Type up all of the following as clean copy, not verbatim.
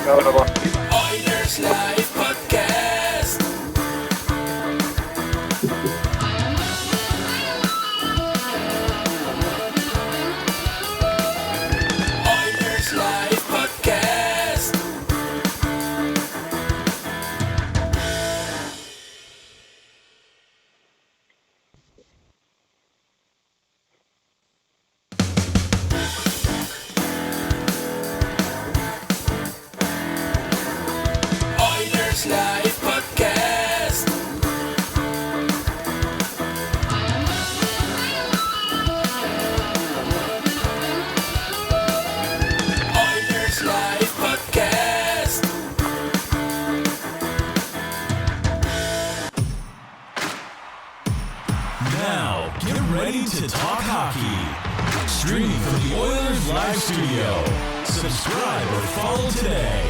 Oilers Live Podcast. Oilers Live Podcast. Oilers Live Podcast. Oilers Live Podcast. Now, get ready to talk hockey. Streaming from the Oilers Live Studio. Subscribe or follow today.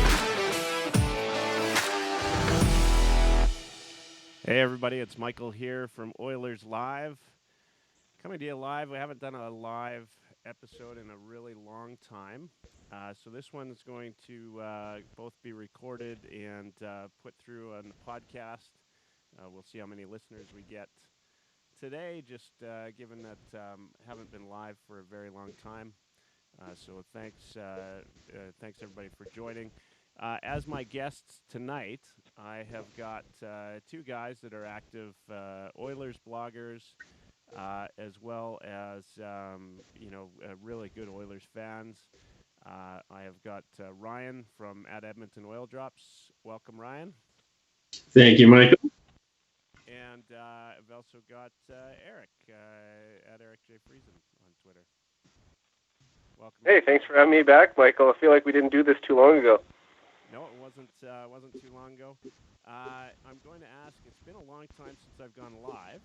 Hey everybody, it's Michael here from Oilers Live. Coming to you live. We haven't done a live episode in a really long time. So this one is going to both be recorded and put through on the podcast. We'll see how many listeners we get today, just given that haven't been live for a very long time. So thanks everybody for joining. As my guests tonight, I have got two guys that are active Oilers bloggers, as well as really good Oilers fans. I have got Ryan from at Edmonton Oil Drops. Welcome, Ryan. Thank you, Michael. And I've also got Eric at Eric J. Friesen on Twitter. Welcome. Hey, thanks for having me back, Michael. I feel like we didn't do this too long ago. No, it wasn't too long ago. I'm going to ask, it's been a long time since I've gone live.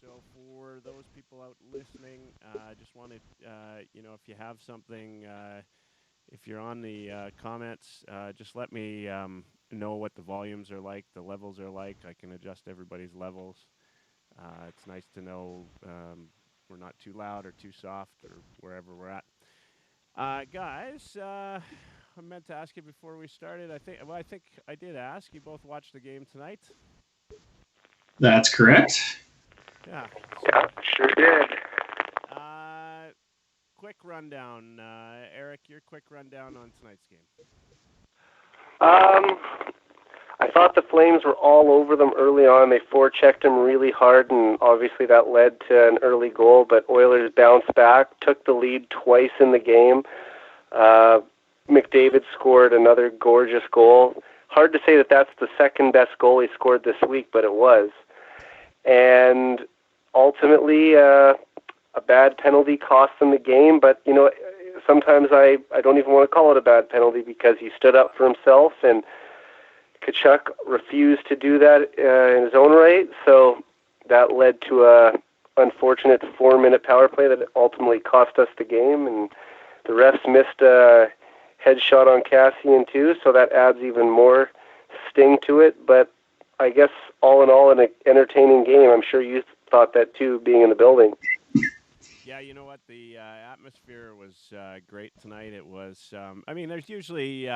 So for those people out listening, I just wanted, if you have something, if you're on the comments, just let me know what the volumes are like, the levels are like. I can adjust everybody's levels. It's nice to know we're not too loud or too soft or wherever we're at. Guys, I meant to ask you before we started. I think I did ask. You both watched the game tonight? That's correct. Yeah. Yeah, sure did. Quick rundown. Eric, your quick rundown on tonight's game. I thought the Flames were all over them early on. They forechecked them really hard, and obviously that led to an early goal, but Oilers bounced back, took the lead twice in the game. McDavid scored another gorgeous goal. Hard to say that that's the second best goal he scored this week, but it was. And ultimately, a bad penalty cost them the game, but, sometimes I don't even want to call it a bad penalty because he stood up for himself, and Tkachuk refused to do that in his own right, so that led to a unfortunate 4-minute power play that ultimately cost us the game, and the refs missed a headshot on Cassian too, so that adds even more sting to it. But I guess all in all, an entertaining game. I'm sure you thought that too, being in the building. Yeah, you know what? The atmosphere was great tonight. It was, there's usually,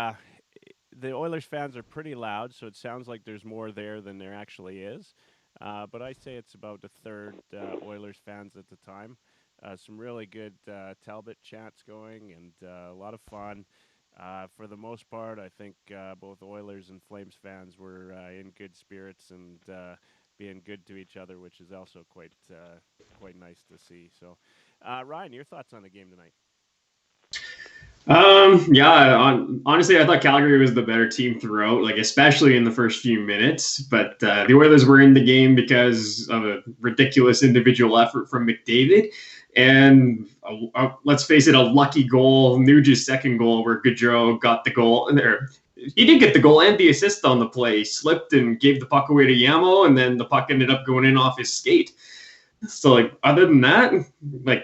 the Oilers fans are pretty loud, so it sounds like there's more there than there actually is. But I say it's about a third Oilers fans at the time. Some really good Talbot chants going and a lot of fun. For the most part, I think both Oilers and Flames fans were in good spirits and being good to each other, which is also quite nice to see. So, Ryan, your thoughts on the game tonight? Honestly, I thought Calgary was the better team throughout, especially in the first few minutes. But the Oilers were in the game because of a ridiculous individual effort from McDavid. And let's face it, a lucky goal, Nuge's second goal, where Gaudreau got the goal. He did get the goal and the assist on the play. Slipped and gave the puck away to Yamo, and then the puck ended up going in off his skate. So, other than that,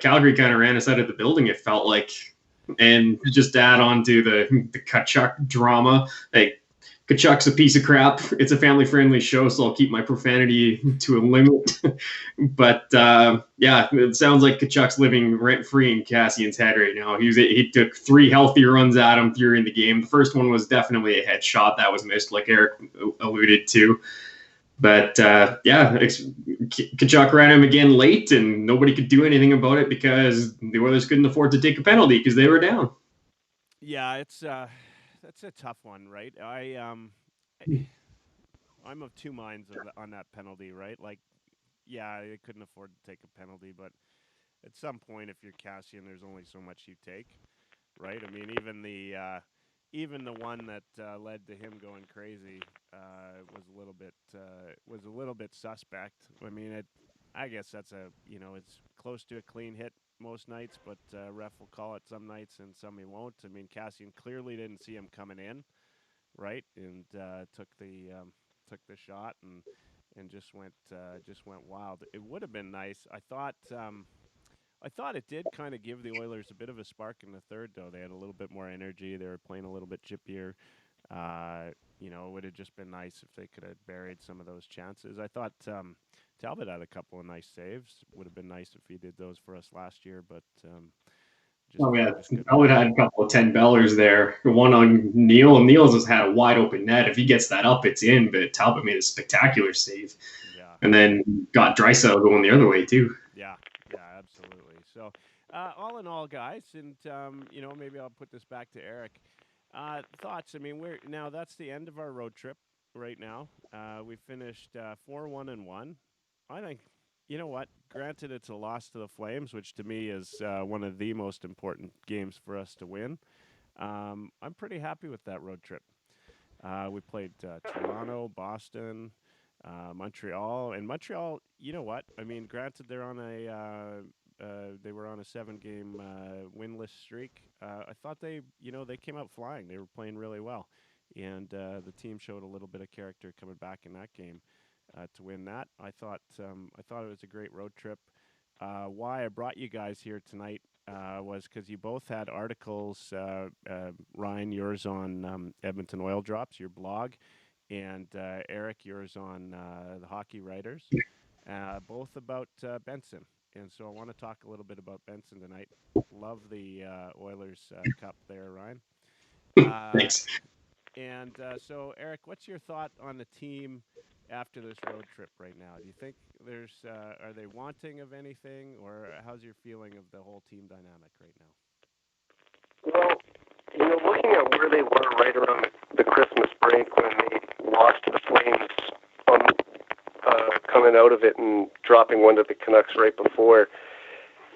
Calgary kind of ran us out of the building, it felt like. And just to add on to the Tkachuk drama, Kachuk's a piece of crap. It's a family-friendly show, so I'll keep my profanity to a limit. But yeah, it sounds like Kachuk's living rent-free in Cassian's head right now. He took 3 healthy runs at him during the game. The first one was definitely a headshot that was missed, like Eric alluded to. But yeah, Kachuk ran him again late, and nobody could do anything about it because the Oilers couldn't afford to take a penalty because they were down. Yeah, that's a tough one, right? I'm of two minds on that penalty, right? Like, yeah, they couldn't afford to take a penalty, but at some point, if you're Cassian, there's only so much you take, right? I mean, even the one that led to him going crazy was a little bit suspect. I mean, I guess that's it's close to a clean hit most nights, but ref will call it some nights and some he won't. I mean, Cassian clearly didn't see him coming in, right, and took the shot and just went wild. It would have been nice. I thought it did kind of give the Oilers a bit of a spark in the third, though. They had a little bit more energy. They were playing a little bit chippier. It would have just been nice if they could have buried some of those chances. I thought Talbot had a couple of nice saves. Would have been nice if he did those for us last year, but Talbot had a couple of 10-bellers there. One on Neal, and Neal's just had a wide open net. If he gets that up, it's in, but Talbot made a spectacular save. Yeah. And then got Draisaitl going the other way, too. Yeah, absolutely. So, all in all, guys, and maybe I'll put this back to Eric. Thoughts? I mean, that's the end of our road trip right now. We finished 4-1-1. I think, you know what? Granted, it's a loss to the Flames, which to me is one of the most important games for us to win. I'm pretty happy with that road trip. We played Toronto, Boston, Montreal, and Montreal. You know what? I mean, granted, they were on a 7-game winless streak. I thought they came out flying. They were playing really well, and the team showed a little bit of character coming back in that game to win that. I thought it was a great road trip. Why I brought you guys here tonight was because you both had articles. Ryan, yours on Edmonton Oil Drops, your blog, and Eric, yours on the Hockey Writers, both about Benson. And so I want to talk a little bit about Benson tonight. Love the Oilers Cup there, Ryan. Thanks. And so, Eric, what's your thought on the team after this road trip right now? Do you think are they wanting of anything, or how's your feeling of the whole team dynamic right now? Well, looking at where they were right around the Christmas break when they lost to the Flames coming out of it and dropping one to the Canucks right before,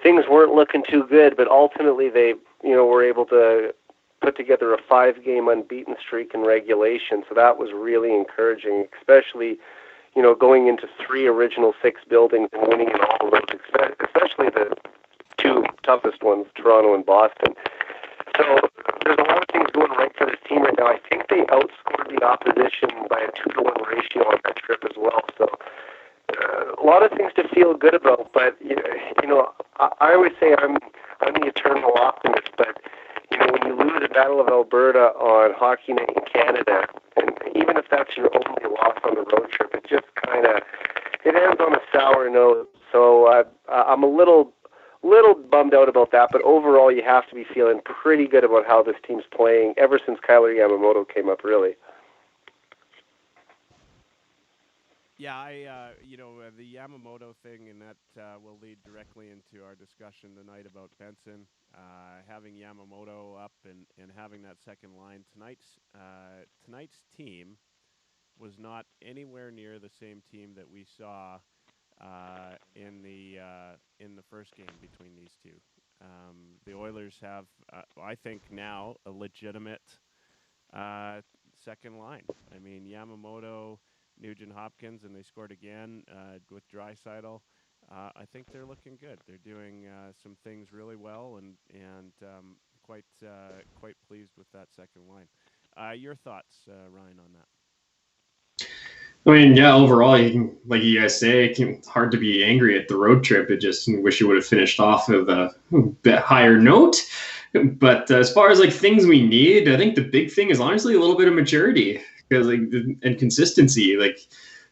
things weren't looking too good, but ultimately they, were able to put together a 5-game unbeaten streak in regulation, so that was really encouraging, especially, going into 3 original 6 buildings and winning in all of those, especially the 2 toughest ones, Toronto and Boston. So there's a lot of things going right for this team right now. I think they outscored the opposition by a 2-to-1 ratio on that trip as well. So a lot of things to feel good about. But I always say I'm the eternal optimist. But when you lose the Battle of Alberta on Hockey Night in Canada, and even if that's your only loss on the road trip, it just it ends on a sour note. So I'm a little bummed out about that, but overall you have to be feeling pretty good about how this team's playing ever since Kyler Yamamoto came up, really. Yeah, the Yamamoto thing, and that will lead directly into our discussion tonight about Benson. Having Yamamoto up and having that second line, tonight's team was not anywhere near the same team that we saw in the first game between these two. The Oilers have, I think now, a legitimate second line. I mean, Yamamoto, Nugent Hopkins, and they scored again with Draisaitl. I think they're looking good. They're doing some things really well, and quite pleased with that second line. Your thoughts, Ryan, on that? I mean, yeah, overall, like you guys say, it's hard to be angry at the road trip. It just wish you would have finished off of a bit higher note. But as far as things we need, I think the big thing is honestly a little bit of maturity. because and consistency. Like,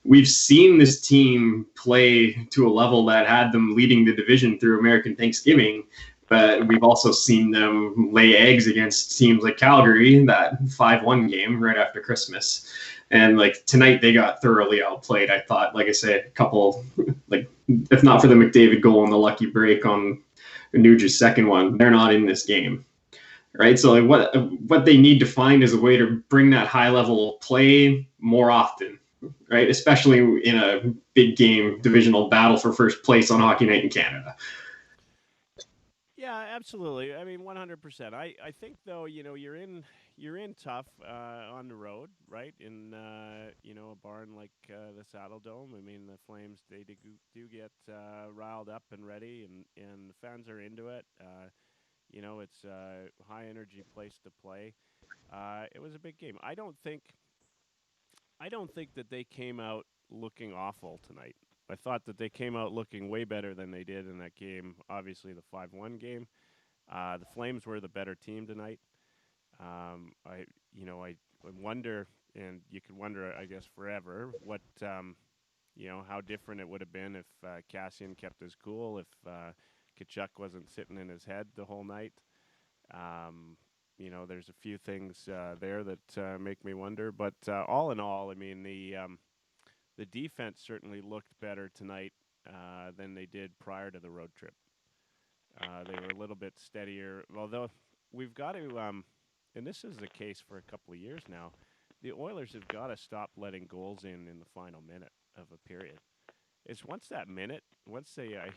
we've seen this team play to a level that had them leading the division through American Thanksgiving, but we've also seen them lay eggs against teams like Calgary, that 5-1 game right after Christmas. And like tonight, they got thoroughly outplayed. I thought, like I said, a couple, like, if not for the McDavid goal and the lucky break on Nuge's second one, they're not in this game, right? So like what they need to find is a way to bring that high level play more often, right? Especially in a big game divisional battle for first place on Hockey Night in Canada. Yeah, absolutely. I mean, 100%. I think though, you're in tough on the road, right? In a barn like the Saddle Dome. I mean, the Flames, they do get riled up and ready, and the fans are into it. It's a high energy place to play. It was a big game. I don't think that they came out looking awful tonight. I thought that they came out looking way better than they did in that game. Obviously, the 5-1 game. The Flames were the better team tonight. I wonder, and you could wonder, I guess, forever, what how different it would have been if Cassian kept his cool, if Tkachuk wasn't sitting in his head the whole night. There's a few things there that make me wonder, but all in all, I mean, the defense certainly looked better tonight than they did prior to the road trip. They were a little bit steadier, although we've got to, and this is the case for a couple of years now, the Oilers have got to stop letting goals in the final minute of a period. It's once I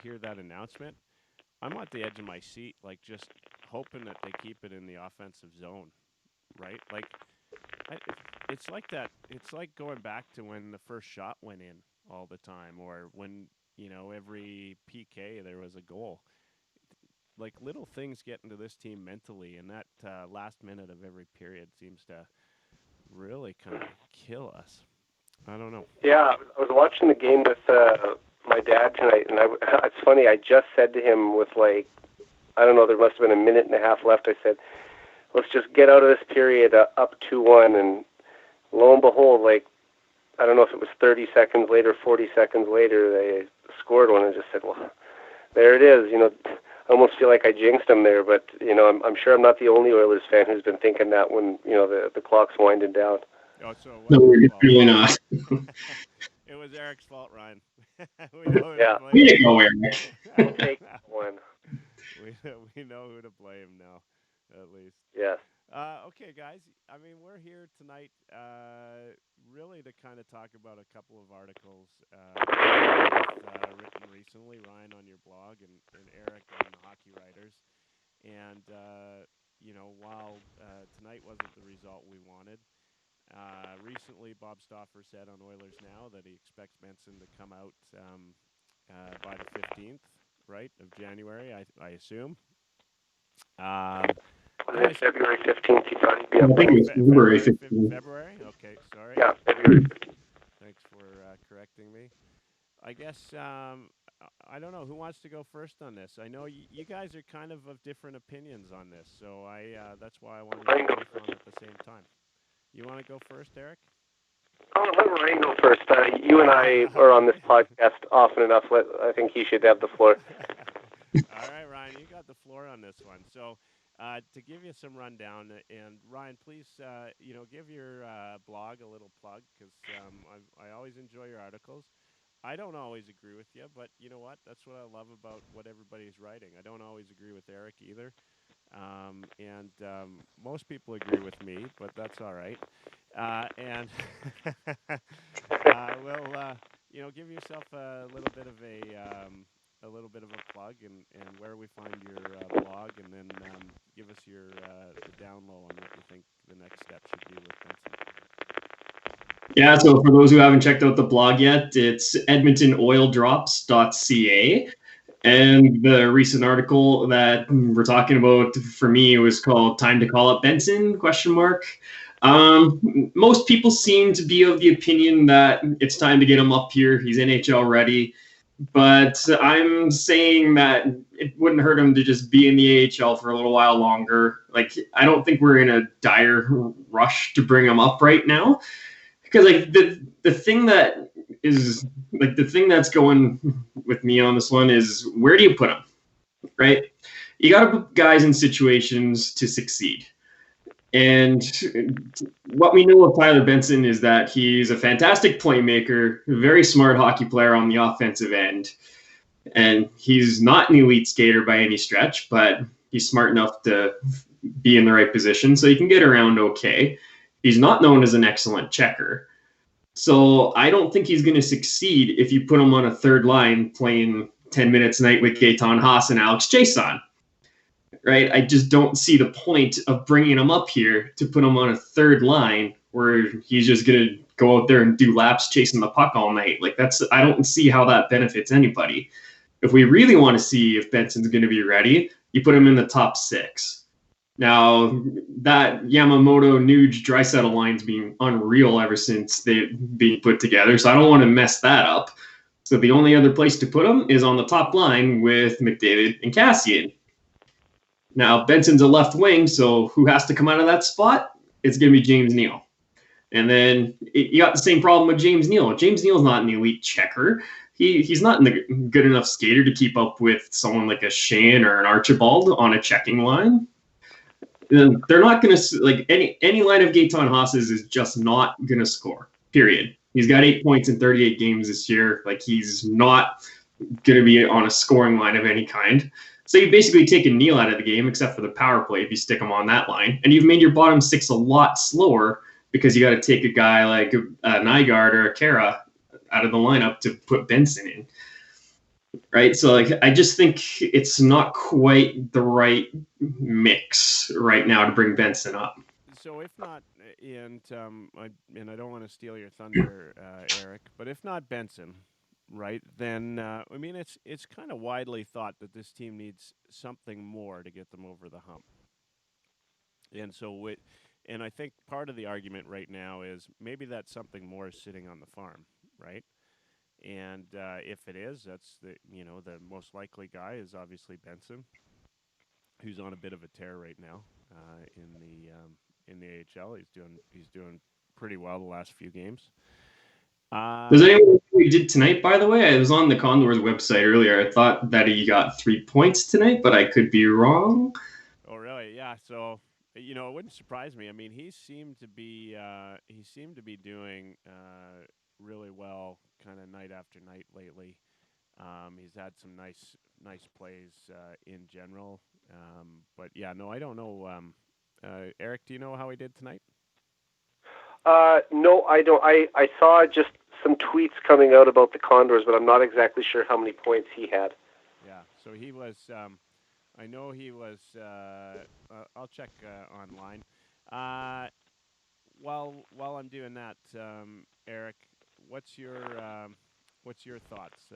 hear that announcement, I'm at the edge of my seat, like just hoping that they keep it in the offensive zone, right? Like, it's like that. It's like going back to when the first shot went in all the time, or when, every PK there was a goal. Like, little things get into this team mentally, and that last minute of every period seems to really kind of kill us. I don't know. Yeah, I was watching the game with my dad tonight, and it's funny, I just said to him with, like, I don't know, there must have been a minute and a half left, I said, let's just get out of this period up 2-1, and lo and behold, like, I don't know if it was 30 seconds later, 40 seconds later, they scored one, and just said, well, there it is. I almost feel like I jinxed them there, but, I'm sure I'm not the only Oilers fan who's been thinking that when, the clock's winding down. Oh, so No, we're really not. It was Eric's fault, Ryan. We didn't go, Eric. I'll take that one. We know who to blame now, at least. Yes. Okay, guys. I mean, we're here tonight really to kind of talk about a couple of articles written recently, Ryan, on your blog, and Eric on the Hockey Writers. And, while tonight wasn't the result we wanted, recently Bob Stauffer said on Oilers Now that he expects Benson to come out by the 15th, right, of January, I assume. February 15th, he thought he'd be up. I think it was February 15th. February? Okay, sorry. Yeah, February 15th. Thanks for correcting me. I guess, I don't know, who wants to go first on this? I know you guys are kind of different opinions on this, so that's why I wanted to go on at the same time. You want to go first, Eric? Oh, let Ryan go first. You and I are on this podcast often enough. I think he should have the floor. All right, Ryan, you got the floor on this one. So to give you some rundown, and Ryan, please, give your blog a little plug, because I always enjoy your articles. I don't always agree with you, but you know what? That's what I love about what everybody's writing. I don't always agree with Eric either. And most people agree with me, but that's all right. And we'll, give yourself a little bit of a plug and where we find your blog, and then give us your the down low on what you think the next step should be with Benson. Yeah, so for those who haven't checked out the blog yet, it's edmontonoildrops.ca. And the recent article that we're talking about, for me, was called "Time to Call Up Benson?" ? Most people seem to be of the opinion that it's time to get him up here. He's NHL ready. But I'm saying that it wouldn't hurt him to just be in the AHL for a little while longer. Like, I don't think we're in a dire rush to bring him up right now. because like the thing that is like the thing that's going with me on this one is, where do you put him, right? You got to put guys in situations to succeed. And what we know of Tyler Benson is that he's a fantastic playmaker, a very smart hockey player on the offensive end. And he's not an elite skater by any stretch, but he's smart enough to be in the right position, so he can get around okay. He's not known as an excellent checker. So I don't think he's going to succeed if you put him on a third line playing 10 minutes a night with Gaetan Haas and Alex Chiasson. Right? I just don't see the point of bringing him up here to put him on a third line where he's just going to go out there and do laps chasing the puck all night. Like, I don't see how that benefits anybody. If we really want to see if Benson's going to be ready, you put him in the top 6. Now, that Yamamoto, Nuge, Draisaitl line's been unreal ever since they've been put together, so I don't want to mess that up. So the only other place to put him is on the top line with McDavid and Kassian. Now, Benson's a left wing, so who has to come out of that spot? It's going to be James Neal. And then you got the same problem with James Neal. James Neal's not an elite checker. He's not a good enough skater to keep up with someone like a Shane or an Archibald on a checking line. They're not going to, like, any line of Gaetan Haas's is just not going to score, period. He's got 8 points in 38 games this year. Like, he's not going to be on a scoring line of any kind. So you've basically taken Neal out of the game, except for the power play if you stick him on that line. And you've made your bottom 6 a lot slower because you got to take a guy like a Nygaard or a Kara out of the lineup to put Benson in. Right? So like, I just think it's not quite the right mix right now to bring Benson up. So if not, and I don't want to steal your thunder, Eric, but if not Benson, right, then I mean, it's kind of widely thought that this team needs something more to get them over the hump. And so and I think part of the argument right now is maybe that something more is sitting on the farm, right? And if it is, that's the most likely guy is obviously Benson, who's on a bit of a tear right now in the AHL. He's doing pretty well the last few games. Does anyone know what he did tonight, by the way? I was on the Condors website earlier. I thought that he got 3 points tonight, but I could be wrong. Oh, really? Yeah. So, it wouldn't surprise me. I mean, he seemed to be doing really well kind of night after night lately. He's had some nice plays in general. But, yeah, no, I don't know. Eric, do you know how he did tonight? No, I don't. I saw just some tweets coming out about the Condors, but I'm not exactly sure how many points he had. Yeah, so he was, I know he was, I'll check online. While I'm doing that, Eric, what's your thoughts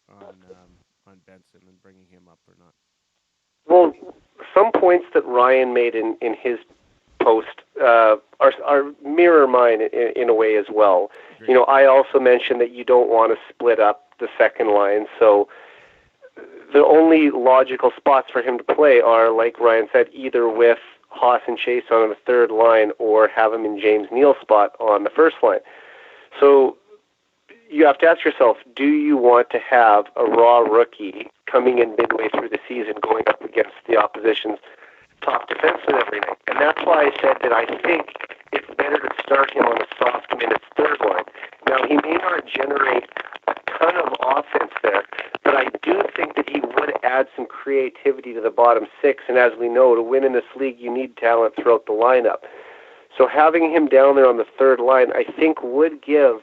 on Benson and bringing him up or not? Well, some points that Ryan made in his post are mirror mine in a way as well. Great. I also mentioned that you don't want to split up the second line, so the only logical spots for him to play are, like Ryan said, either with Haas and Chase on the third line or have him in James Neal's spot on the first line. So you have to ask yourself, do you want to have a raw rookie coming in midway through the season going up against the opposition's top defenseman every night? And that's why I said that I think it's better to start him on a soft minutes third line. Now, he may not generate a ton of offense there, but I do think that he would add some creativity to the bottom 6. And as we know, to win in this league, you need talent throughout the lineup. So having him down there on the third line, I think would give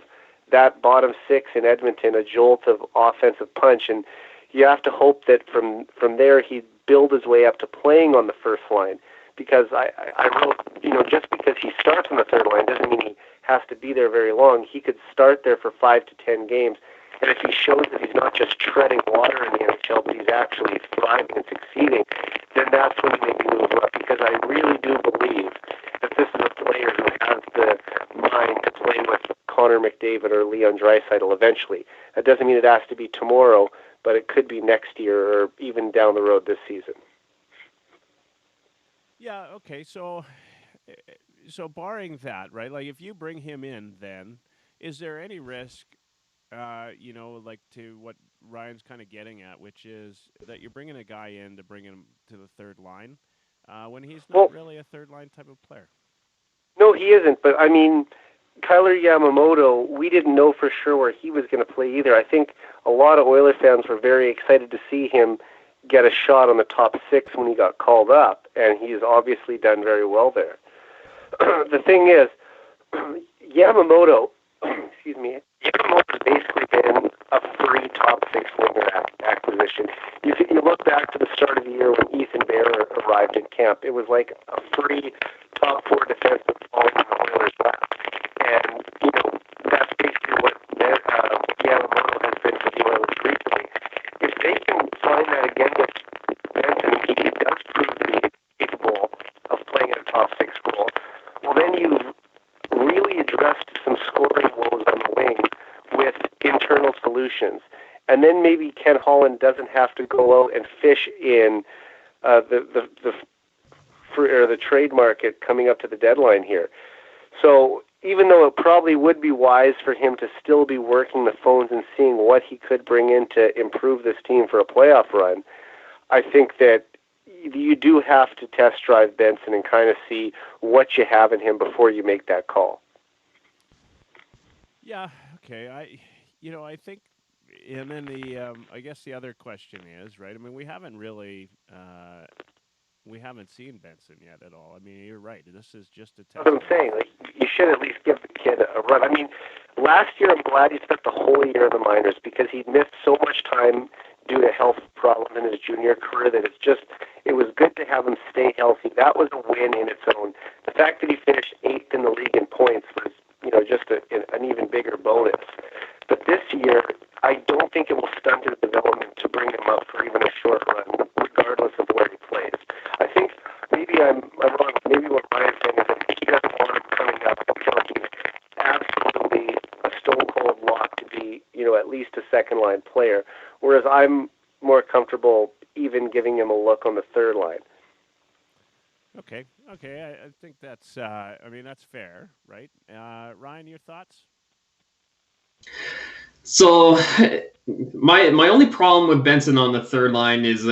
that bottom 6 in Edmonton a jolt of offensive punch. And you have to hope that from there he'd build his way up to playing on the first line. Because I wrote, just because he starts on the third line doesn't mean he has to be there very long. He could start there for 5 to 10 games. And if he shows that he's not just treading water in the NHL, but he's actually thriving and succeeding, then that's when you maybe move up. Because I really do believe that this is a player who has the mind to play with Connor McDavid or Leon Draisaitl eventually. That doesn't mean it has to be tomorrow, but it could be next year or even down the road this season. Yeah, okay. So so barring that, right? Like if you bring him in, then is there any risk, like to what Ryan's kind of getting at, which is that you're bringing a guy in to bring him to the third line when he's Well, not really a third line type of player? no, he isn't. But I mean, Kyler Yamamoto, we didn't know for sure where he was going to play either. I think a lot of Oilers fans were very excited to see him get a shot on the top six when he got called up, and he's obviously done very well there. The thing is, Yamamoto, excuse me, Yamamoto's basically been a free top six winger acquisition. You look back to the start of the year when Ethan Bear arrived in camp, it was like a free top four defenseman falling in the Oilers' lap. And, that's basically what Yamamoto has been for the Oilers recently. If they can find that again with Benson, he does prove to be capable of playing at a top six role, well, then you've really addressed some scoring woes on the wing with internal solutions. And then maybe Ken Holland doesn't have to go out and fish in the trade market coming up to the deadline here. So even though it probably would be wise for him to still be working the phones and seeing what he could bring in to improve this team for a playoff run, I think that you do have to test drive Benson and kind of see what you have in him before you make that call. Yeah. Okay. I think, and then I guess the other question is, right? I mean, we haven't seen Benson yet at all. I mean, you're right. This is just a test. That's what I'm saying. Like, you should at least give the kid a run. I mean, last year I'm glad he spent the whole year in the minors because he missed so much time due to health problems in his junior career that it was good to have him stay healthy. That was a win in its own. The fact that he finished 8th in the league in points was, just an even bigger bonus. But this year, I don't think it will stunt his development to bring him up for even a short run, regardless of where he plays. I think maybe I'm wrong. Maybe what Ryan's saying is that he doesn't want him coming up until he's absolutely a stone cold lock to be, at least a second line player. Whereas I'm more comfortable even giving him a look on the third line. Okay. I think that's that's fair, right? Ryan, your thoughts? So my only problem with Benson on the third line is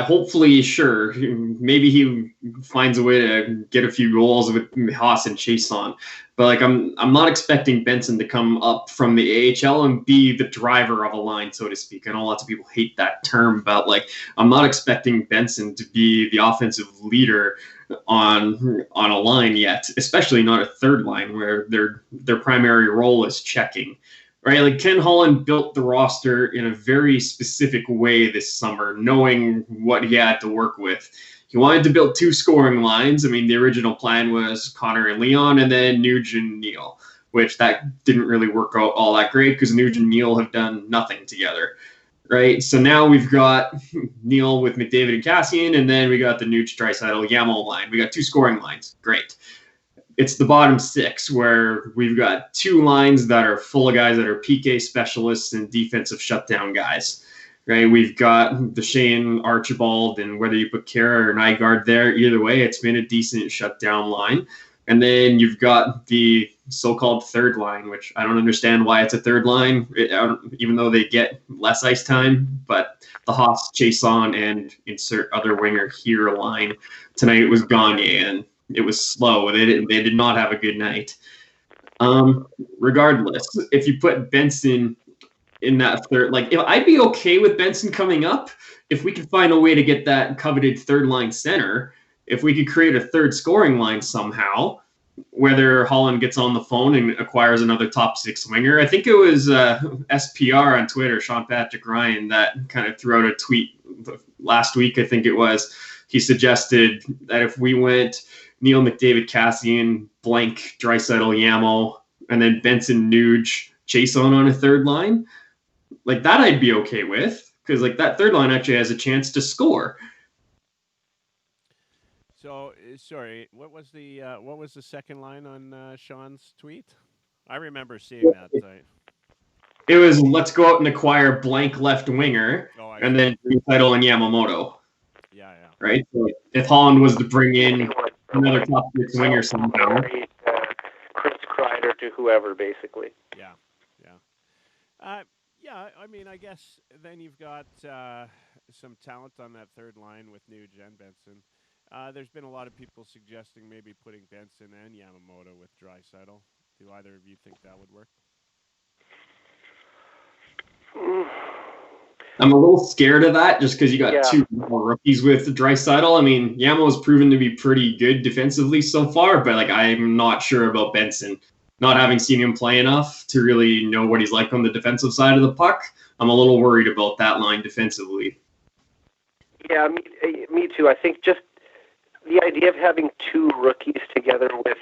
hopefully, sure, maybe he finds a way to get a few goals with Haas and Chiasson, but I'm not expecting Benson to come up from the AHL and be the driver of a line, so to speak. I know lots of people hate that term, but I'm not expecting Benson to be the offensive leader on a line yet, especially not a third line where their primary role is checking. Right, like Ken Holland built the roster in a very specific way this summer, knowing what he had to work with. He wanted to build 2 scoring lines. I mean, the original plan was Connor and Leon, and then Nuge and Neal, which that didn't really work out all that great because Nuge and Neal have done nothing together. Right, so now we've got Neal with McDavid and Cassian, and then we got the Nuge, Draisaitl, Yamo line. We got 2 scoring lines. Great. It's the bottom 6 where we've got 2 lines that are full of guys that are PK specialists and defensive shutdown guys, right? We've got Duchesne, Archibald, and whether you put Kara or Nygaard there, either way, it's been a decent shutdown line. And then you've got the so-called third line, which I don't understand why it's a third line, even though they get less ice time. But the Haas, Chiasson, and insert other winger here line tonight it was Gagne, and it was slow. They did not have a good night. Regardless, if you put Benson in that third, I'd be okay with Benson coming up if we could find a way to get that coveted third line center. If we could create a third scoring line somehow, whether Holland gets on the phone and acquires another top 6 winger. I think it was SPR on Twitter, Sean Patrick Ryan, that kind of threw out a tweet last week. I think it was. He suggested that if we went Neal, McDavid, Cassian, blank, Draisaitl, Yamo, and then Benson, Nuge, Chiasson on a third line, that I'd be okay with because that third line actually has a chance to score. So sorry, what was the second line on Sean's tweet? I remember seeing that. It was let's go out and acquire blank left winger, and then Draisaitl and Yamamoto. Yeah. Right. So if Holland was to bring in. another top six winger somehow. Chris Kreider to whoever, basically. Yeah. Yeah, I mean, I guess then you've got some talent on that third line with Nuge and Benson. There's been a lot of people suggesting maybe putting Benson and Yamamoto with Draisaitl. Do either of you think that would work? I'm a little scared of that just because you got Yeah. two more rookies with Draisaitl. I mean, Yamo's proven to be pretty good defensively so far, but like I'm not sure about Benson. Not having seen him play enough to really know what he's like on the defensive side of the puck, I'm a little worried about that line defensively. Yeah, me too. I think just the idea of having two rookies together with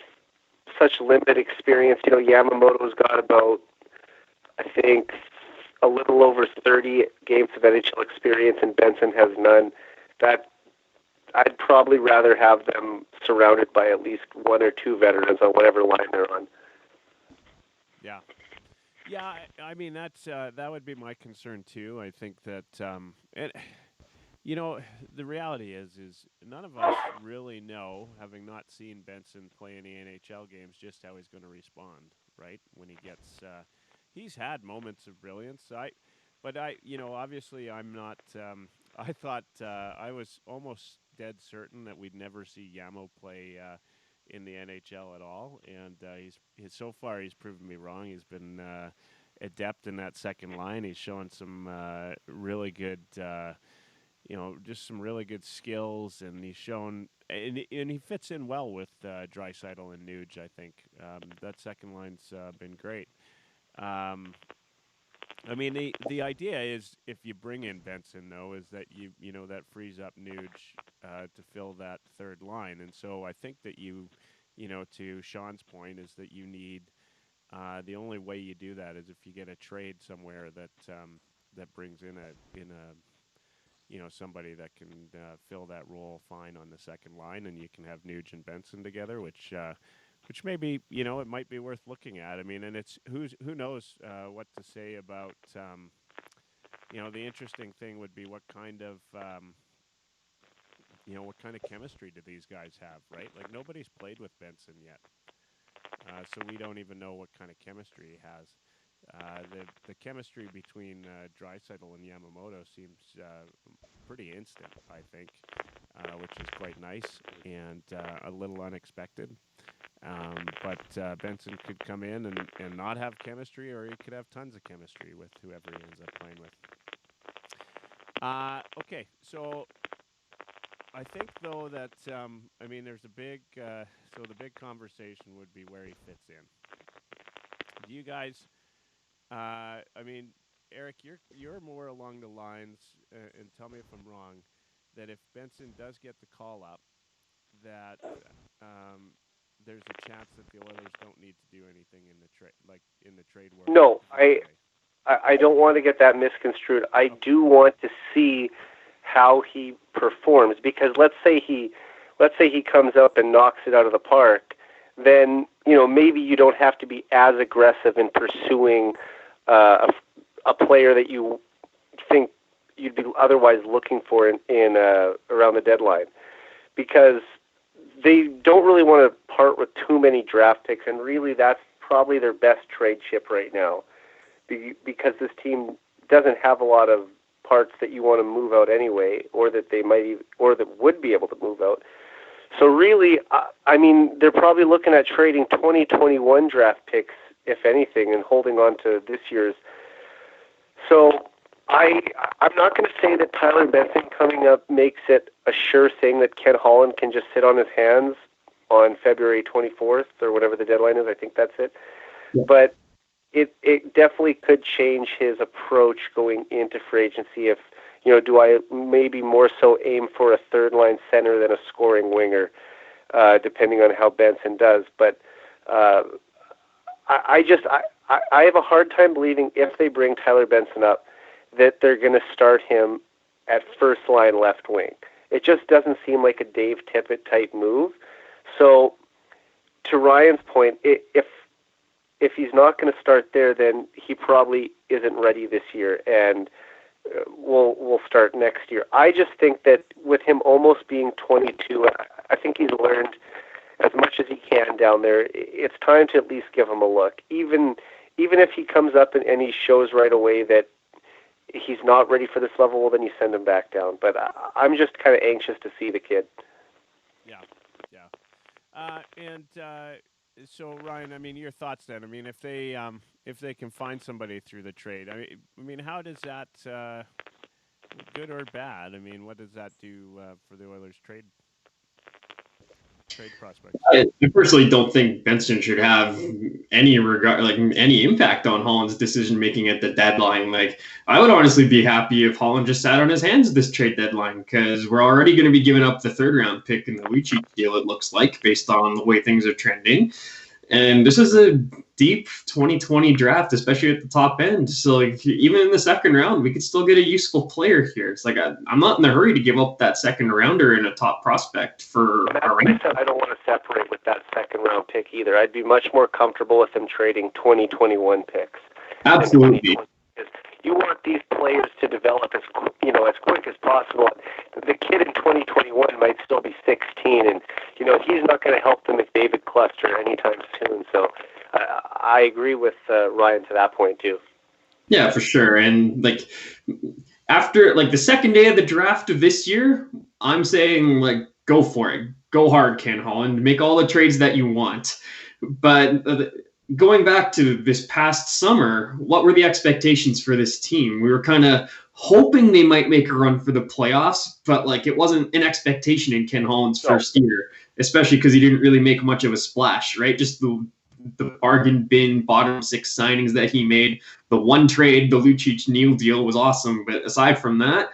such limited experience, Yamamoto's got about, I think, a little over 30 games of NHL experience, and Benson has none. That I'd probably rather have them surrounded by at least one or two veterans on whatever line they're on. Yeah. I mean that would be my concern too. I think that the reality is none of us really know, having not seen Benson play any NHL games, just how he's going to respond. Right when he gets, he's had moments of brilliance. Obviously I'm not. I thought I was almost dead certain that we'd never see Yamo play in the NHL at all, and so far he's proven me wrong. He's been adept in that second line. He's shown some really good, just some really good skills, and he's shown, and he fits in well with Draisaitl and Nuge. I think that second line's been great. I mean, the idea is if you bring in Benson, though, is that that frees up Nuge to fill that third line, and so I think that to Sean's point, is that you need the only way you do that is if you get a trade somewhere that brings in somebody that can fill that role fine on the second line, and you can have Nuge and Benson together, which maybe it might be worth looking at. I mean, and it's who knows what to say about the interesting thing would be what kind of chemistry do these guys have, right? Like nobody's played with Benson yet, so we don't even know what kind of chemistry he has. The chemistry between Draisaitl and Yamamoto seems pretty instant, I think, which is quite nice and a little unexpected. But Benson could come in and not have chemistry, or he could have tons of chemistry with whoever he ends up playing with. Okay, so I think, though, that, there's a big, so the big conversation would be where he fits in. Do you guys, Eric, you're more along the lines, and tell me if I'm wrong, that if Benson does get the call up, that there's a chance that the Oilers don't need to do anything in the trade world. No, I don't want to get that misconstrued. I do want to see how he performs, because let's say he comes up and knocks it out of the park, then maybe you don't have to be as aggressive in pursuing a player that you think you'd be otherwise looking for in around the deadline, because they don't really want to part with too many draft picks, and really that's probably their best trade chip right now, because this team doesn't have a lot of parts that you want to move out anyway, or that they might or that would be able to move out. So really, they're probably looking at trading 2021 draft picks, if anything, and holding on to this year's. So I'm not going to say that Tyler Benson coming up makes it a sure thing that Ken Holland can just sit on his hands on February 24th or whatever the deadline is. I think that's it. Yeah. But it definitely could change his approach going into free agency. If, do I maybe more so aim for a third-line center than a scoring winger, depending on how Benson does. But I have a hard time believing, if they bring Tyler Benson up, that they're going to start him at first-line left wing. It just doesn't seem like a Dave Tippett type move. So, to Ryan's point, if he's not going to start there, then he probably isn't ready this year. And will start next year. I just think that with him almost being 22, I think he's learned as much as he can down there. It's time to at least give him a look. Even if he comes up and he shows right away that he's not ready for this level, well, then you send him back down. But I'm just kind of anxious to see the kid. Yeah. So Ryan, I mean, your thoughts then? I mean, if they can find somebody through the trade, I mean, how does that, good or bad? I mean, what does that do for the Oilers trade prospects? I personally don't think Benson should have any impact on Holland's decision making at the deadline. Like, I would honestly be happy if Holland just sat on his hands this trade deadline, because we're already going to be giving up the 3rd round pick in the Lucic deal, it looks like, based on the way things are trending. And this is a deep 2020 draft, especially at the top end. So, like, even in the 2nd round, we could still get a useful player here. It's like I'm not in a hurry to give up that 2nd rounder and a top prospect for a rank. I don't want to separate with that 2nd round pick either. I'd be much more comfortable with them trading 2021 picks. Absolutely. You want these players to develop as quick as possible. The kid in 2021 might still be 16, and he's not going to help the McDavid cluster anytime soon. So I agree with Ryan to that point too. Yeah, for sure. And like after like the 2nd day of the draft of this year, I'm saying like go for it, go hard, Ken Holland, make all the trades that you want. But going back to this past summer, what were the expectations for this team? We were kind of hoping they might make a run for the playoffs, but like it wasn't an expectation in Ken Holland's first year, especially because he didn't really make much of a splash, right? Just the bargain bin bottom 6 signings that he made. The one trade, the Lucic-Neal deal, was awesome, but aside from that,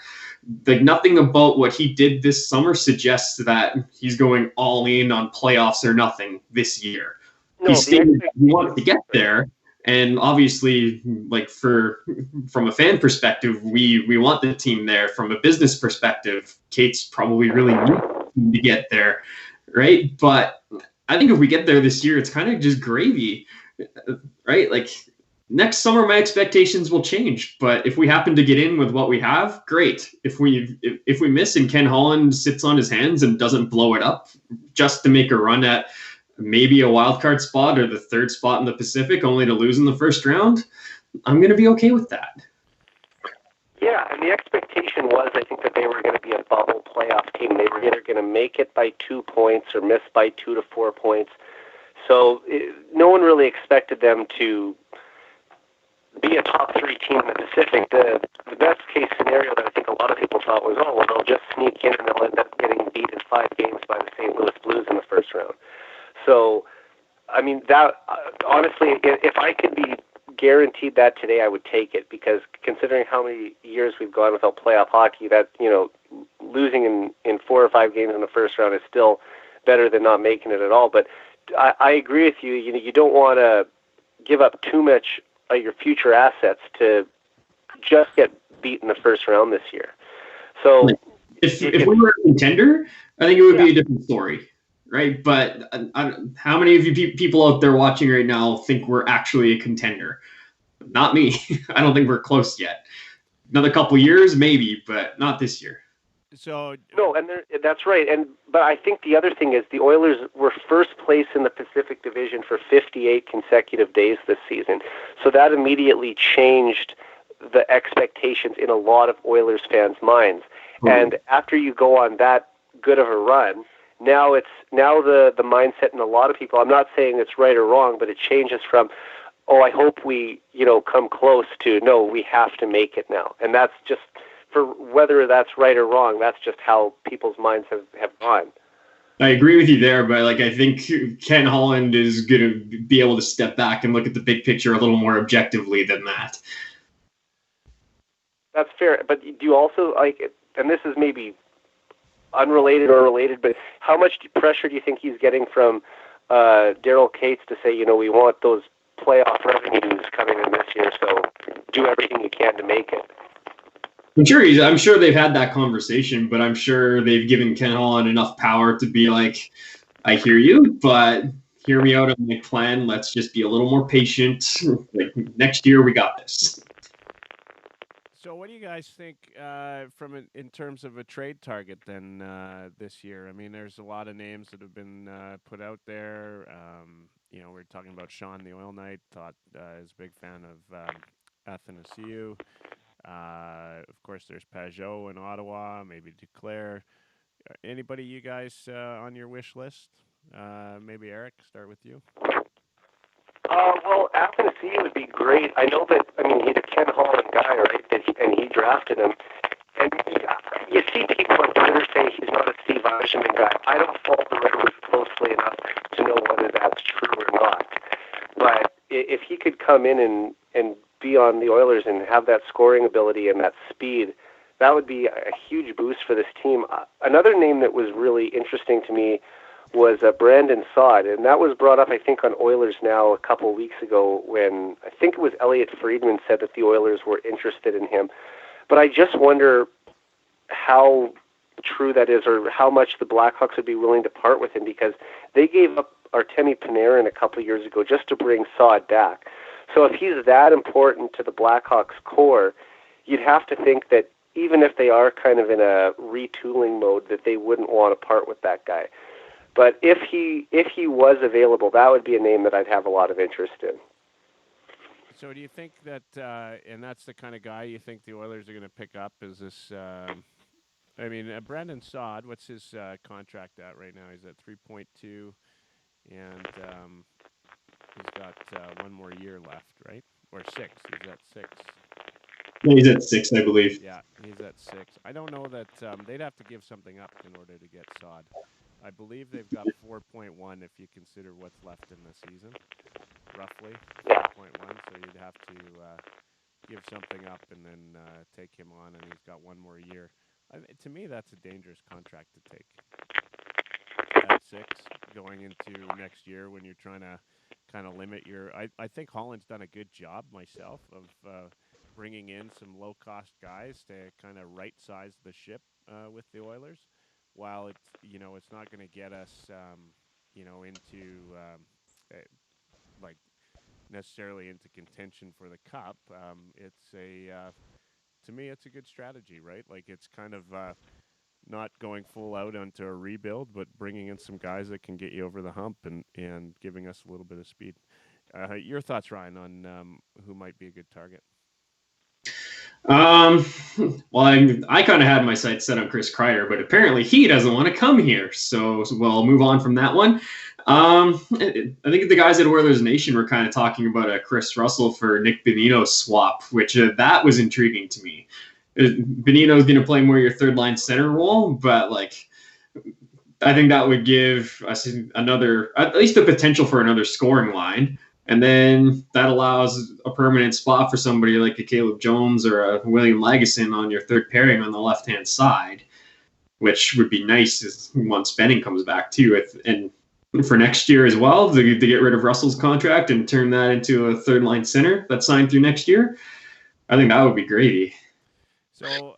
like nothing about what he did this summer suggests that he's going all in on playoffs or nothing this year. No, he stated he wanted to get there, and obviously, like from a fan perspective, we want the team there. From a business perspective, Kate's probably really needing to get there, right? But I think if we get there this year, it's kind of just gravy, right? Like next summer, my expectations will change. But if we happen to get in with what we have, great. If we miss and Ken Holland sits on his hands and doesn't blow it up just to make a run at maybe a wild card spot or the 3rd spot in the Pacific, only to lose in the 1st round, I'm going to be okay with that. Yeah, and the expectation was, I think, that they were going to be a bubble playoff team. They were either going to make it by 2 points or miss by 2 to 4 points. So no one really expected them to be a top 3 team in the Pacific. The best case scenario that I think a lot of people thought was, they'll just sneak in and they'll end up getting beat in 5 games by the St. Louis Blues in the 1st round. So, I mean, that honestly, if I could be guaranteed that today, I would take it, because considering how many years we've gone without playoff hockey, that losing in 4 or 5 games in the 1st round is still better than not making it at all. But I agree with you. You don't want to give up too much of your future assets to just get beat in the 1st round this year. So, if we were a contender, I think it would be a different story. Right, but how many of you people out there watching right now think we're actually a contender? Not me. I don't think we're close yet. Another couple years, maybe, but not this year. So no, and that's right. But I think the other thing is the Oilers were 1st place in the Pacific Division for 58 consecutive days this season. So that immediately changed the expectations in a lot of Oilers fans' minds. Mm-hmm. And after you go on that good of a run, now the mindset in a lot of people, I'm not saying it's right or wrong, but it changes from, I hope we, come close to, no, we have to make it now. And that's just, for whether that's right or wrong, that's just how people's minds have gone. I agree with you there, but I think Ken Holland is going to be able to step back and look at the big picture a little more objectively than that. That's fair. But do you also, and this is maybe unrelated or related, but how much pressure do you think he's getting from Daryl Cates to say, we want those playoff revenues coming in this year, so do everything you can to make it? I'm sure they've had that conversation, but I'm sure they've given Ken Holland enough power to be like, I hear you, but hear me out on my plan. Let's just be a little more patient. Next year, we got this. So, what do you guys think in terms of a trade target then this year? I mean, there's a lot of names that have been put out there. We're talking about Sean the Oil Knight. Thought is a big fan of Athanasiou. Of course, there's Pajot in Ottawa. Maybe Duclair. Anybody you guys on your wish list? Maybe Eric. Start with you. Well, Athanasiou would be great. I know that, he's a Ken Holland guy, right? And he drafted him. And you see people on Twitter say he's not a Steve Eisenman guy. I don't follow the Red Wings closely enough to know whether that's true or not. But if he could come in and be on the Oilers and have that scoring ability and that speed, that would be a huge boost for this team. Another name that was really interesting to me was Brandon Saad, and that was brought up, I think, on Oilers Now a couple of weeks ago when I think it was Elliot Friedman said that the Oilers were interested in him. But I just wonder how true that is, or how much the Blackhawks would be willing to part with him, because they gave up Artemi Panarin a couple of years ago just to bring Saad back. So if he's that important to the Blackhawks core, you'd have to think that even if they are kind of in a retooling mode, that they wouldn't want to part with that guy. But if he was available, that would be a name that I'd have a lot of interest in. So do you think that, and that's the kind of guy you think the Oilers are going to pick up, is this, Brandon Saad, what's his contract at right now? He's at 3.2, and he's got one more year left, right? Or 6, he's at 6. Yeah, he's at 6, I believe. Yeah, he's at 6. I don't know that they'd have to give something up in order to get Saad. I believe they've got 4.1 if you consider what's left in the season, roughly 4.1. So you'd have to give something up and then take him on, and he's got one more year. To me, that's a dangerous contract to take at 6 going into next year when you're trying to kind of limit your. I think Holland's done a good job myself of bringing in some low-cost guys to kind of right-size the ship with the Oilers. While it's not going to get us, into necessarily into contention for the cup. To me, it's a good strategy, right? Like it's kind of not going full out onto a rebuild, but bringing in some guys that can get you over the hump and giving us a little bit of speed. Your thoughts, Ryan, on who might be a good target? Well, I kind of had my sights set on Chris Kreider, but apparently he doesn't want to come here. So we'll move on from that one. I think the guys at Oilers Nation were kind of talking about a Chris Russell for Nick Bonino swap, which that was intriguing to me. Bonino's going to play more your third line center role, but I think that would give us at least the potential for another scoring line. And then that allows a permanent spot for somebody like a Caleb Jones or a William Lagesson on your third pairing on the left-hand side, which would be nice once Benning comes back too. And for next year as well, to get rid of Russell's contract and turn that into a third-line center that's signed through next year, I think that would be great. So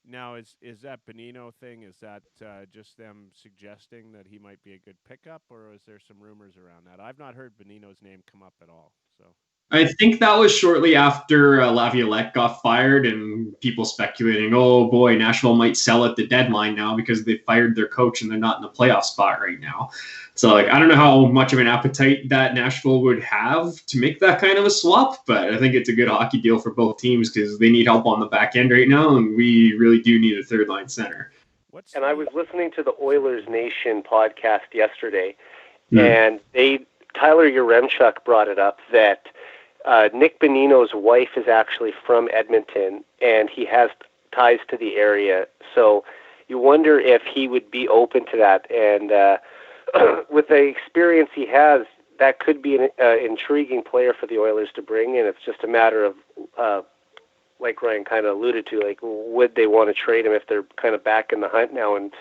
now is that Bonino thing, is that just them suggesting that he might be a good pickup, or is there some rumors around that? I've not heard Bonino's name come up at all. So I think that was shortly after Laviolette got fired and people speculating, oh boy, Nashville might sell at the deadline now because they fired their coach and they're not in the playoff spot right now. So I don't know how much of an appetite that Nashville would have to make that kind of a swap, but I think it's a good hockey deal for both teams because they need help on the back end right now, and we really do need a third line center. I was listening to the Oilers Nation podcast yesterday, and Tyler Yaremchuk brought it up that Nick Bonino's wife is actually from Edmonton, and he has ties to the area. So you wonder if he would be open to that. And with the experience he has, that could be an intriguing player for the Oilers to bring in. It's just a matter of, like Ryan kind of alluded to, would they want to trade him if they're kind of back in the hunt now and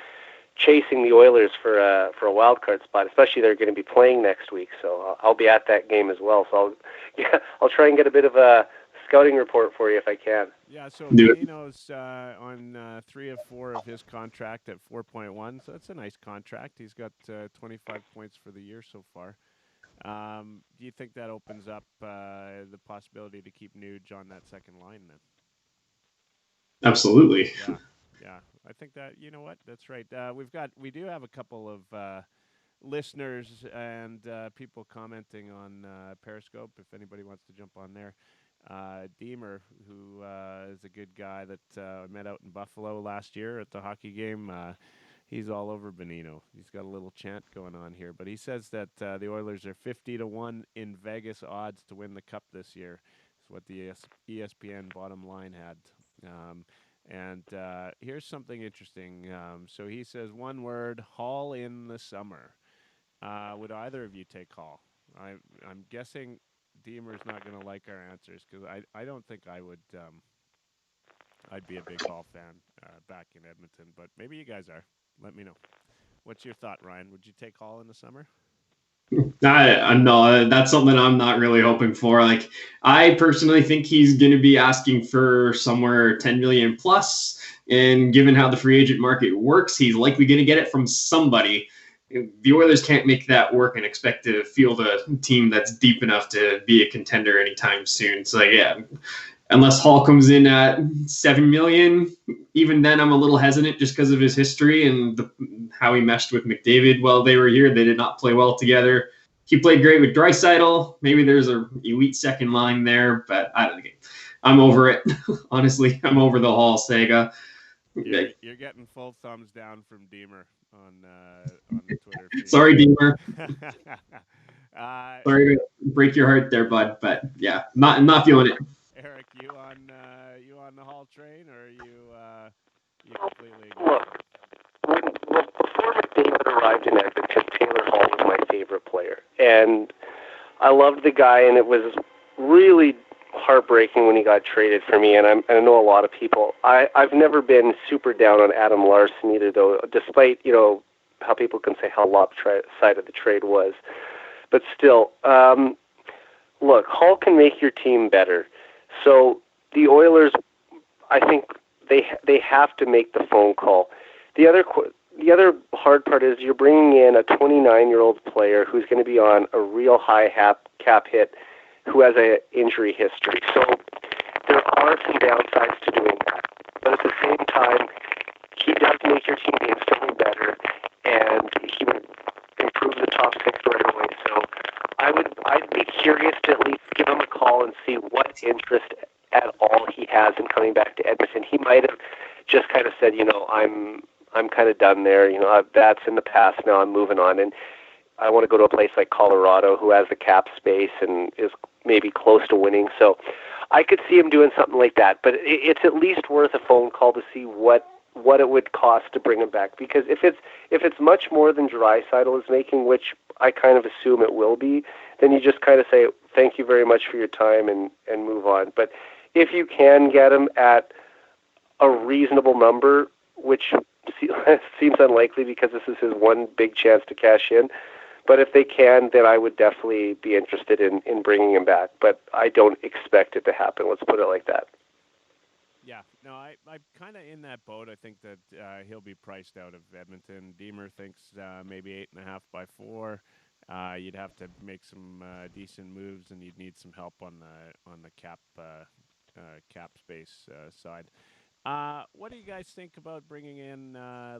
chasing the Oilers for a wild card spot, especially they're going to be playing next week. So I'll be at that game as well. So I'll try and get a bit of a scouting report for you if I can. Yeah, so Bonino's on 3 of 4 of his contract at 4.1, so that's a nice contract. He's got 25 points for the year so far. Do you think that opens up the possibility to keep Nuge on that second line then? Absolutely. Yeah. I think that, you know what, that's right. We do have a couple of listeners and people commenting on Periscope. If anybody wants to jump on there, Deemer, who is a good guy that I met out in Buffalo last year at the hockey game. He's all over Bonino. He's got a little chant going on here, but he says that the Oilers are 50-1 in Vegas odds to win the Cup this year. Is what the ESPN bottom line had. And here's something interesting. So he says one word: Hall in the summer. Would either of you take Hall? I'm guessing Deemer's not going to like our answers because I don't think I would. I'd be a big Hall fan back in Edmonton, but maybe you guys are. Let me know. What's your thought, Ryan? Would you take Hall in the summer? I no, that's something I'm not really hoping for. Like, I personally think he's going to be asking for somewhere 10 million plus, and given how the free agent market works, he's likely going to get it from somebody. The Oilers can't make that work and expect to field a team that's deep enough to be a contender anytime soon. So yeah, unless Hall comes in at 7 million, even then I'm a little hesitant just because of his history and how he meshed with McDavid while they were here. They did not play well together. He played great with Draisaitl. Maybe there's a elite second line there, but I don't think I'm over it. Honestly, I'm over the Hall saga. You're getting full thumbs down from Deemer on the Twitter feed. Sorry, Deemer. Sorry to break your heart there, bud. But yeah, not feeling it. Eric, you on the Hall train, or you completely? Look, before McDavid arrived in Edmonton, Taylor Hall was my favorite player, and I loved the guy, and it was really heartbreaking when he got traded for me, and I know a lot of people. I've never been super down on Adam Larson either, though, despite, how people can say how lopsided the trade was. But still, look, Hall can make your team better. So the Oilers, I think they have to make the phone call. The other hard part is you're bringing in a 29-year-old player who's going to be on a real high cap hit, who has an injury history. So there are some downsides to doing that. But at the same time, he does make your team instantly better, and he would improve the top six right away. So I'd be curious to at least give him a call and see what interest at all he has in coming back to Edmonton. He might have just kind of said, I'm kind of done there. That's in the past. Now I'm moving on, and I want to go to a place like Colorado, who has the cap space and is maybe close to winning. So I could see him doing something like that. But it's at least worth a phone call to see what it would cost to bring him back. Because if it's much more than Draisaitl is making, which I kind of assume it will be, then you just kind of say, thank you very much for your time and move on. But if you can get him at a reasonable number, which seems unlikely because this is his one big chance to cash in, but if they can, then I would definitely be interested in bringing him back. But I don't expect it to happen. Let's put it like that. Yeah, no, I'm kind of in that boat. I think that he'll be priced out of Edmonton. Deemer thinks maybe 8.5 by 4. You'd have to make some decent moves, and you'd need some help on the cap space side. What do you guys think about bringing in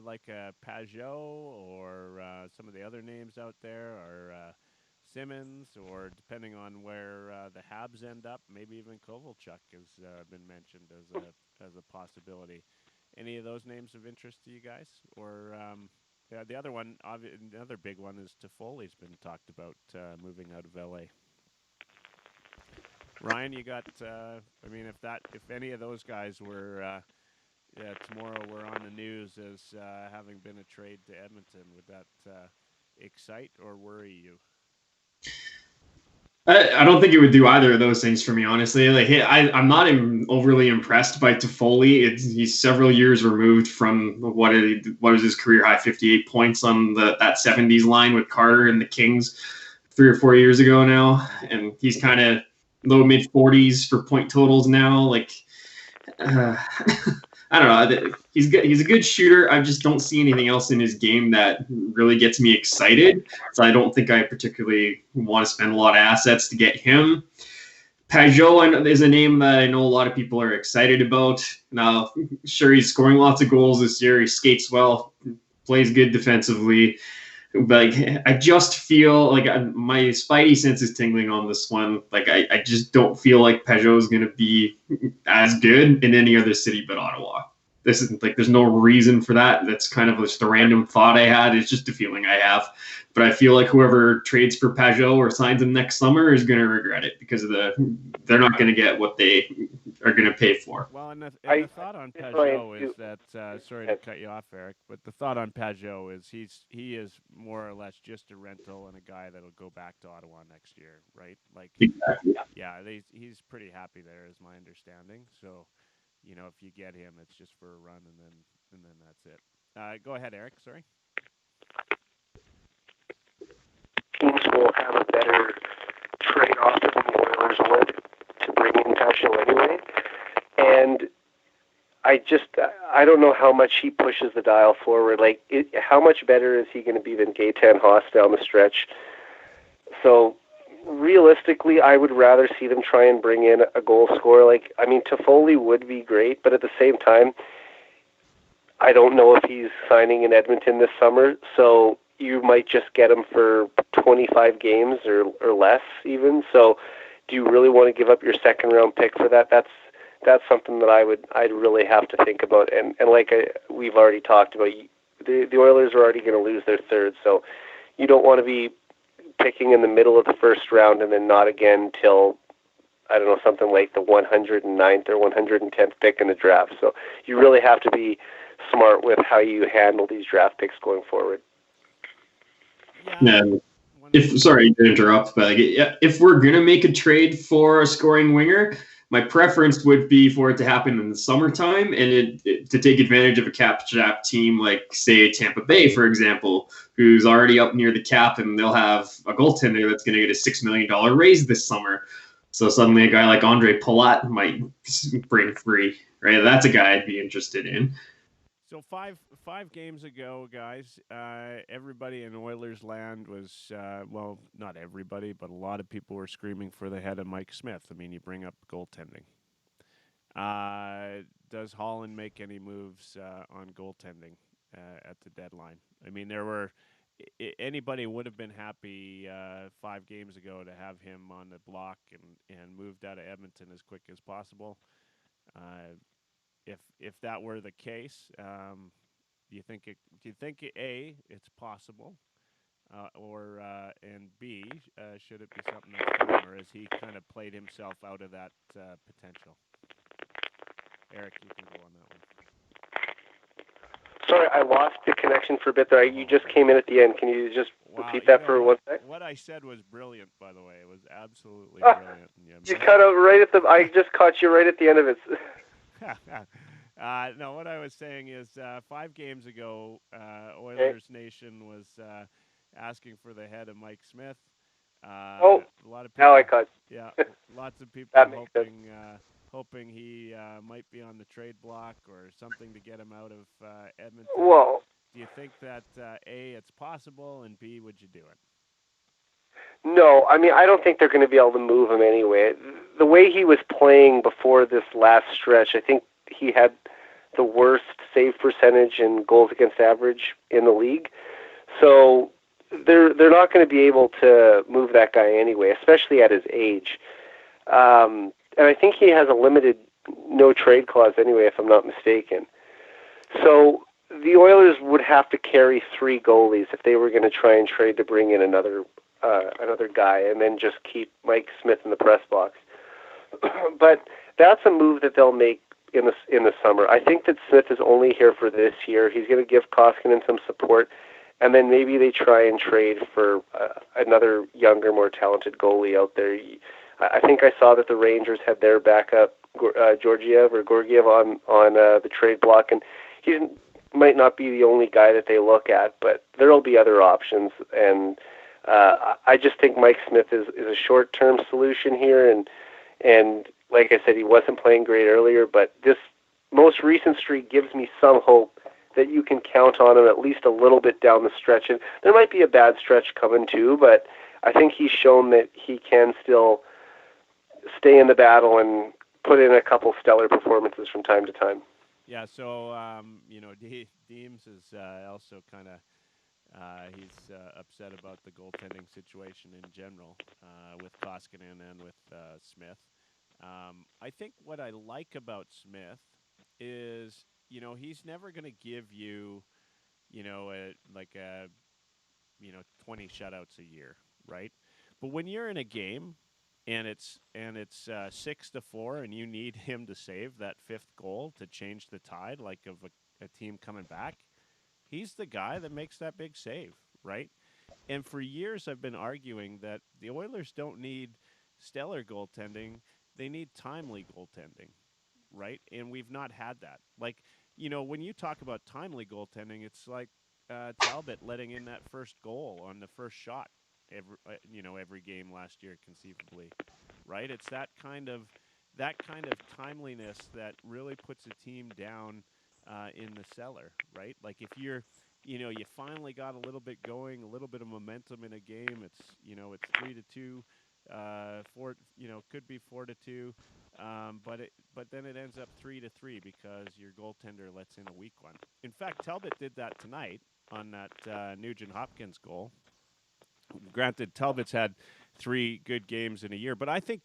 like a Pajot or some of the other names out there, or Simmons, or depending on where the Habs end up, maybe even Kovalchuk has been mentioned as a possibility. Any of those names of interest to you guys? Or the other one, another big one is Toffoli's been talked about moving out of LA. Ryan, you got? If any of those guys were, tomorrow we're on the news as having been a trade to Edmonton, would that excite or worry you? I don't think it would do either of those things for me, honestly. Like, I'm not overly impressed by Toffoli. He's several years removed from what was his career high, 58 points on that 70s line with Carter and the Kings 3 or 4 years ago now, and he's kind of low mid 40s for point totals now. Like, I don't know. He's good. He's a good shooter. I just don't see anything else in his game that really gets me excited. So I don't think I particularly want to spend a lot of assets to get him. Pajot is a name that I know a lot of people are excited about. Now, sure, he's scoring lots of goals this year. He skates well, plays good defensively. But I just feel like my spidey sense is tingling on this one. Like I just don't feel like Pajot is going to be as good in any other city but Ottawa. This is like there's no reason for that. That's kind of just a random thought I had. It's just a feeling I have. But I feel like whoever trades for Pajot or signs him next summer is going to regret it because they're not going to get what they are going to pay for. Well, and the thought on Pajot is that sorry to cut you off, Eric, but the thought on Pajot is he is more or less just a rental and a guy that'll go back to Ottawa next year, right? Like, exactly. Yeah, he's pretty happy there, is my understanding. So, if you get him, it's just for a run, and then that's it. Go ahead, Eric. Sorry. Teams will have a better trade-off than the Oilers would to bring in Pajot anyway. And I don't know how much he pushes the dial forward. Like, how much better is he going to be than Gaetan Haas down the stretch? So, realistically, I would rather see them try and bring in a goal scorer. Like, I mean, Toffoli would be great, but at the same time, I don't know if he's signing in Edmonton this summer, so you might just get him for 25 games or less even. So do you really want to give up your second-round pick for that? That's something that I'd really have to think about. And like we've already talked about, the Oilers are already going to lose their third, so you don't want to be picking in the middle of the first round and then not again till, I don't know, something like the 109th or 110th pick in the draft. So you really have to be smart with how you handle these draft picks going forward. Yeah. Sorry to interrupt, but if we're gonna make a trade for a scoring winger, my preference would be for it to happen in the summertime and to take advantage of a cap-strapped team like, say, Tampa Bay, for example, who's already up near the cap, and they'll have a goaltender that's going to get a $6 million raise this summer. So suddenly a guy like Andre Palat might break free, right? That's a guy I'd be interested in. So five games ago, guys, everybody in Oilers land was, well, not everybody, but a lot of people were screaming for the head of Mike Smith. I mean, you bring up goaltending. Does Holland make any moves on goaltending at the deadline? I mean, anybody would have been happy 5 games ago to have him on the block and moved out of Edmonton as quick as possible. If that were the case, do you think A, it's possible, or and B, should it be something that's coming, or has he kind of played himself out of that potential? Eric, you can go on that one. Sorry, I lost the connection for a bit there. You just came in at the end. Can you just repeat that for 1 sec? What I said was brilliant, by the way. It was absolutely brilliant. You cut out right at I just caught you right at the end of it. No, what I was saying is 5 games ago, Oilers Nation was asking for the head of Mike Smith. A lot of people, now I caught. Yeah, lots of people hoping he might be on the trade block or something to get him out of Edmonton. Whoa. Do you think that, A, it's possible, and B, would you do it? No, I mean, I don't think they're going to be able to move him anyway. The way he was playing before this last stretch, I think he had the worst save percentage and goals against average in the league. So they're not going to be able to move that guy anyway, especially at his age. And I think he has a limited no-trade clause anyway, if I'm not mistaken. So the Oilers would have to carry 3 goalies if they were going to try and trade to bring in another guy and then just keep Mike Smith in the press box. But that's a move that they'll make in the summer. I think that Smith is only here for this year. He's going to give Koskinen some support, and then maybe they try and trade for another younger, more talented goalie out there. I think I saw that the Rangers had their backup, Georgiev on the trade block, and he might not be the only guy that they look at, but there will be other options. And I just think Mike Smith is a short-term solution here, and like I said, he wasn't playing great earlier, but this most recent streak gives me some hope that you can count on him at least a little bit down the stretch. And there might be a bad stretch coming too, but I think he's shown that he can still stay in the battle and put in a couple stellar performances from time to time. Yeah, so, Deems is also kind of, he's upset about the goaltending situation in general with Koskinen and with Smith. I think what I like about Smith is, he's never going to give you, 20 shutouts a year, right? But when you're in a game and it's 6-4, and you need him to save that fifth goal to change the tide, like of a team coming back, he's the guy that makes that big save, right? And for years, I've been arguing that the Oilers don't need stellar goaltending; they need timely goaltending, right? And we've not had that. Like, when you talk about timely goaltending, it's like Talbot letting in that first goal on the first shot every game last year, conceivably, right? It's that kind of timeliness that really puts a team down in the cellar, right? Like if you're, you finally got a little bit going, a little bit of momentum in a game. It's 3-2, 4, could be 4-2, but then it ends up 3-3 because your goaltender lets in a weak one. In fact, Talbot did that tonight on that Nugent Hopkins goal. Granted, Talbot's had 3 good games in a year, but I think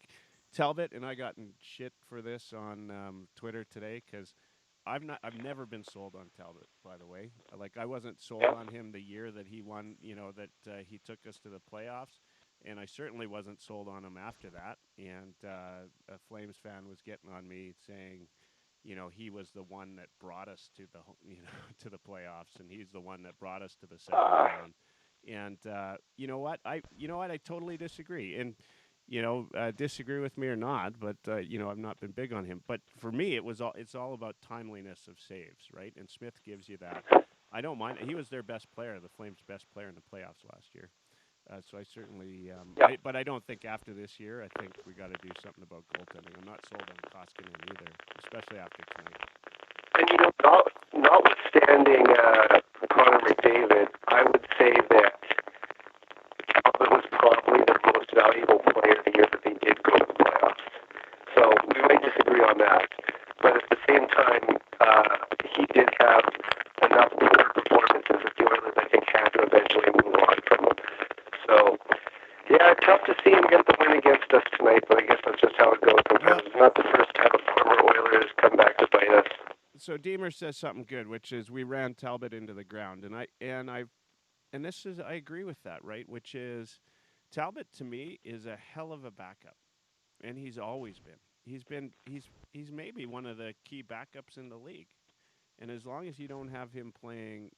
Talbot, and I got in shit for this on Twitter today because I've never been sold on Talbot, by the way. Like, I wasn't sold on him the year that he won, that he took us to the playoffs, and I certainly wasn't sold on him after that. And a Flames fan was getting on me saying, he was the one that brought us to the to the playoffs, and he's the one that brought us to the second round. And you know what? I totally disagree. And disagree with me or not, but I've not been big on him. But for me, it's all about timeliness of saves, right? And Smith gives you that. I don't mind. He was their best player, the Flames' best player in the playoffs last year. So I certainly, but I don't think after this year, I think we got to do something about goaltending. I'm not sold on Koskinen either, especially after tonight. And notwithstanding Connor McDavid, I would say that Talbot was probably the most valuable player the year that they did go to the playoffs. So we might disagree on that. But at the same time, he did have enough poor performances that the Oilers, I think, had to eventually move on from him. So, yeah, tough to see him get the win against us tonight, but I guess that's just how it goes. Sometimes it's not the first time a former Oiler has come back to bite us. So Deemer says something good, which is we ran Talbot into the ground, and I agree with that, right? Which is Talbot to me is a hell of a backup, and he's always been. He's maybe one of the key backups in the league, and as long as you don't have him playing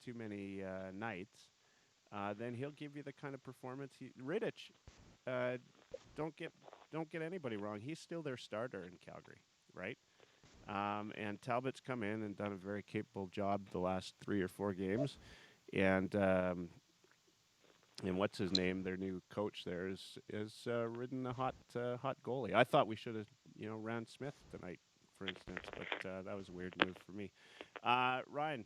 too many nights, then he'll give you the kind of performance. Rittich, don't get anybody wrong. He's still their starter in Calgary, right? And Talbot's come in and done a very capable job the last 3 or 4 games. And what's his name? Their new coach there is ridden a hot goalie. I thought we should have ran Smith tonight, for instance, but that was a weird move for me. Ryan,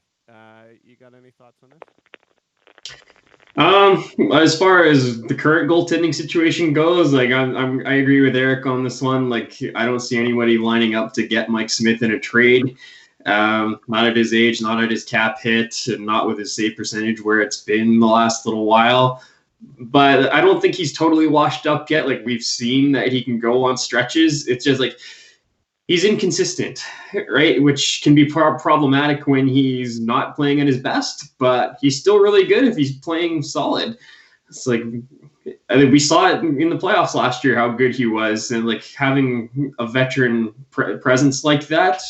you got any thoughts on this? As far as the current goaltending situation goes, like I agree with Eric on this one. Like, I don't see anybody lining up to get Mike Smith in a trade. Not at his age, not at his cap hit, and not with his save percentage where it's been the last little while. But I don't think he's totally washed up yet. Like, we've seen that he can go on stretches. It's just like he's inconsistent, right? Which can be problematic when he's not playing at his best, but he's still really good if he's playing solid. It's like, I think we saw it in the playoffs last year, how good he was. And like having a veteran presence like that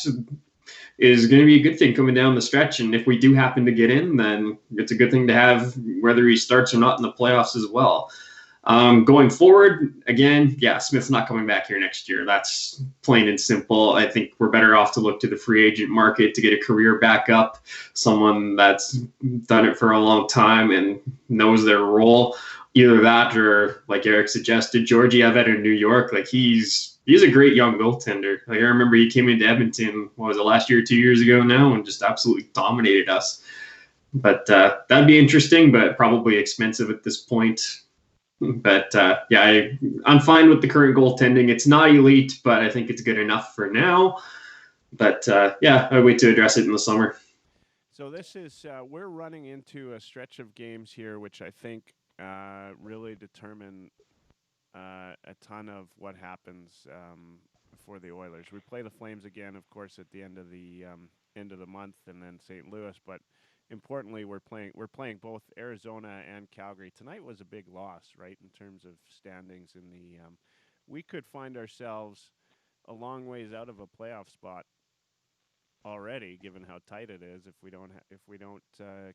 is going to be a good thing coming down the stretch. And if we do happen to get in, then it's a good thing to have, whether he starts or not in the playoffs as well. Going forward, again, yeah, Smith's not coming back here next year. That's plain and simple. I think we're better off to look to the free agent market to get a career backup, someone that's done it for a long time and knows their role. Either that or, like Eric suggested, Georgiev in New York. Like, he's a great young goaltender. Like, I remember he came into Edmonton, what was it, last year, 2 years ago now, and just absolutely dominated us. But that'd be interesting, but probably expensive at this point. But I'm fine with the current goaltending. It's not elite, but I think it's good enough for now. But I wait to address it in the summer. So this is we're running into a stretch of games here, which I think really determine a ton of what happens for the Oilers. We play the Flames again, of course, at the end of the month, and then St. Louis. But importantly, we're playing both Arizona and Calgary. Tonight was a big loss, right, in terms of standings in the. We could find ourselves a long ways out of a playoff spot already, given how tight it is. If we don't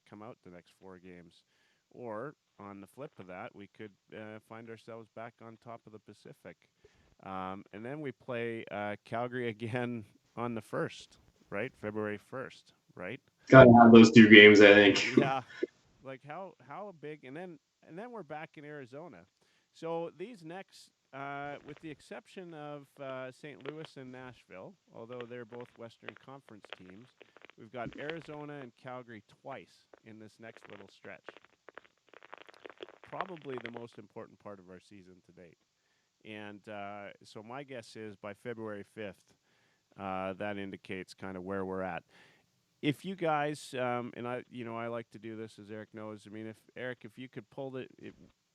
come out the next 4 games, or on the flip of that, we could find ourselves back on top of the Pacific, and then we play Calgary again on the 1st, right, February 1st, right? Gotta have those 2 games, I think. Yeah, like how big, and then we're back in Arizona. So these next, with the exception of St. Louis and Nashville, although they're both Western Conference teams, we've got Arizona and Calgary twice in this next little stretch. Probably the most important part of our season to date. And so my guess is by February 5th, that indicates kind of where we're at. If you guys, and I like to do this, as Eric knows. I mean, if you could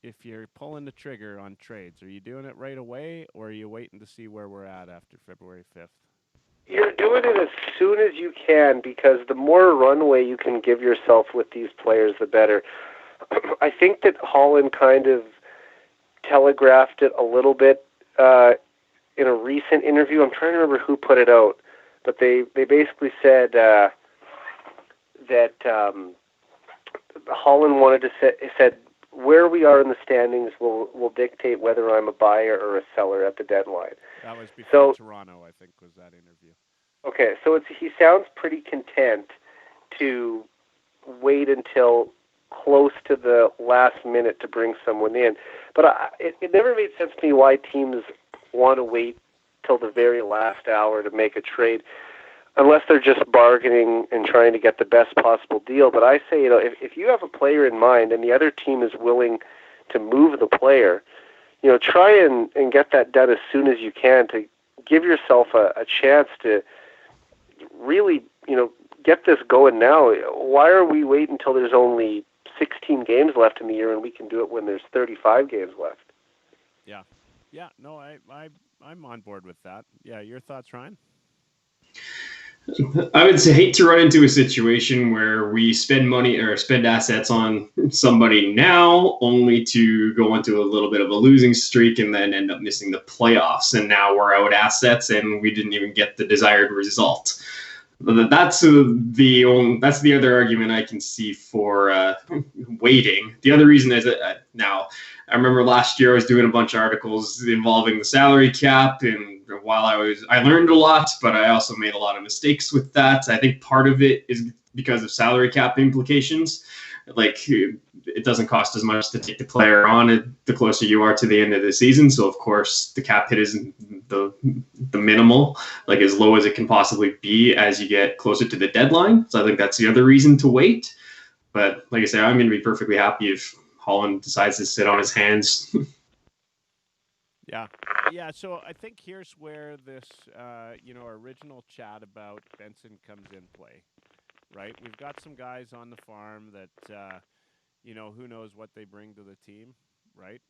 if you're pulling the trigger on trades, are you doing it right away, or are you waiting to see where we're at after February 5th? You're doing it as soon as you can, because the more runway you can give yourself with these players, the better. I think that Holland kind of telegraphed it a little bit in a recent interview. I'm trying to remember who put it out, but they basically said that Holland wanted to said where we are in the standings will dictate whether I'm a buyer or a seller at the deadline. That was before Toronto, I think, was that interview. Okay, so he sounds pretty content to wait until close to the last minute to bring someone in. But it never made sense to me why teams want to wait till the very last hour to make a trade, unless they're just bargaining and trying to get the best possible deal. But I say, if you have a player in mind and the other team is willing to move the player, try and get that done as soon as you can to give yourself a chance to really, get this going now. Why are we waiting until there's only 16 games left in the year and we can do it when there's 35 games left? Yeah. Yeah, no, I'm on board with that. Yeah, your thoughts, Ryan? I would hate to run into a situation where we spend money or spend assets on somebody now only to go into a little bit of a losing streak and then end up missing the playoffs. And now we're out assets and we didn't even get the desired result. That's the other argument I can see for waiting. The other reason is that now I remember last year I was doing a bunch of articles involving the salary cap, and while I learned a lot, but I also made a lot of mistakes with that. I think part of it is because of salary cap implications. Like, it doesn't cost as much to take the player on the closer you are to the end of the season. So of course the cap hit isn't the minimal, like as low as it can possibly be as you get closer to the deadline. So I think that's the other reason to wait. But like I said, I'm going to be perfectly happy if Holland decides to sit on his hands. Yeah. So I think here's where this, original chat about Benson comes in play, right? We've got some guys on the farm that, who knows what they bring to the team, right?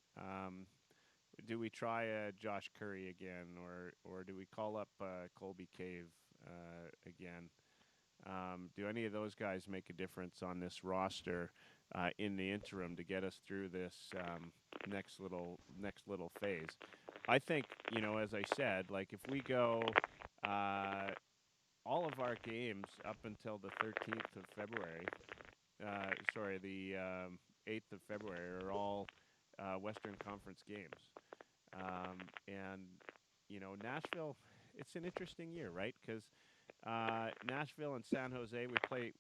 Do we try Josh Curry again, or do we call up Colby Cave again? Do any of those guys make a difference on this roster in the interim to get us through this next little phase? I think, as I said, like if we go all of our games up until the 13th of February, the 8th of February are all Western Conference games. And, Nashville, it's an interesting year, right? Because Nashville and San Jose,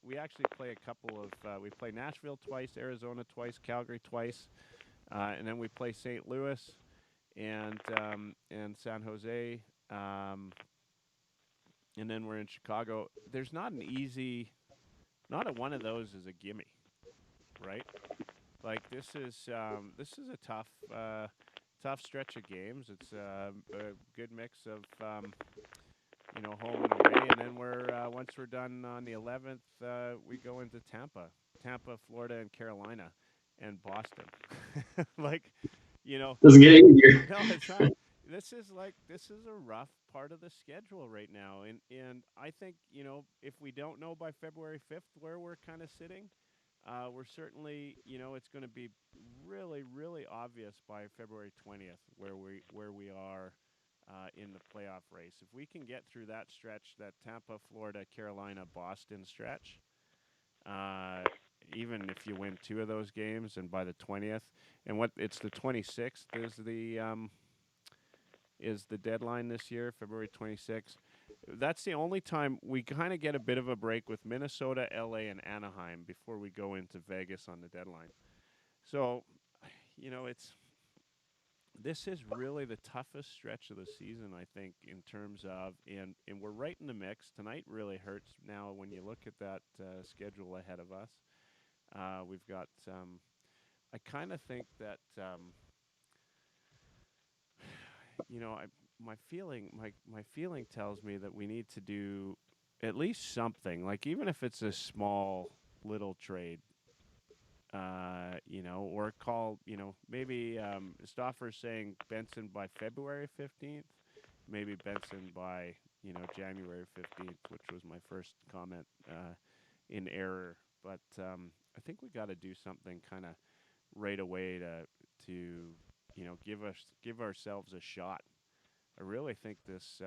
we actually play a couple of, we play Nashville twice, Arizona twice, Calgary twice, and then we play St. Louis and San Jose, and then we're in Chicago. There's not a one of those is a gimme, right? Like this is a tough stretch of games. It's a good mix of home and away, and then we're once we're done on the 11th, we go into Tampa, Florida, and Carolina, and Boston. like, Doesn't get easier. no, it's not. This is a rough part of the schedule right now, and I think if we don't know by February 5th where we're kind of sitting, we're certainly it's going to be really really obvious by February 20th where we are in the playoff race. If we can get through that stretch, that Tampa, Florida, Carolina, Boston stretch, uh, even if you win two of those games, and by the 20th, and what it's the 26th is the deadline this year, February 26th. That's the only time we kind of get a bit of a break with Minnesota, LA, and Anaheim before we go into Vegas on the deadline. So, it's this is really the toughest stretch of the season, I think, in terms of and we're right in the mix. Tonight really hurts now when you look at that schedule ahead of us. We've got. I kind of think that my feeling tells me that we need to do at least something, like even if it's a small little trade, or call, maybe Stoffer's saying Benson by February 15th, maybe Benson by, January 15th, which was my first comment in error. But I think we got to do something kind of right away to give ourselves a shot. I really think this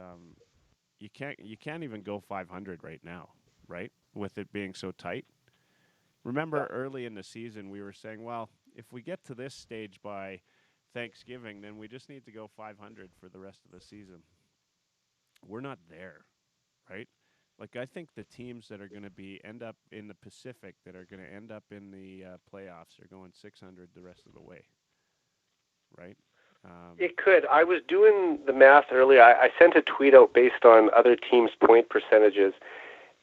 you can't even go 500 right now, right? With it being so tight. Remember early in the season we were saying, well, if we get to this stage by Thanksgiving, then we just need to go 500 for the rest of the season. We're not there, right? Like I think the teams that are going to end up in the Pacific, that are going to end up in the playoffs, are going 600 the rest of the way, right? It could. I was doing the math earlier. I sent a tweet out based on other teams' point percentages,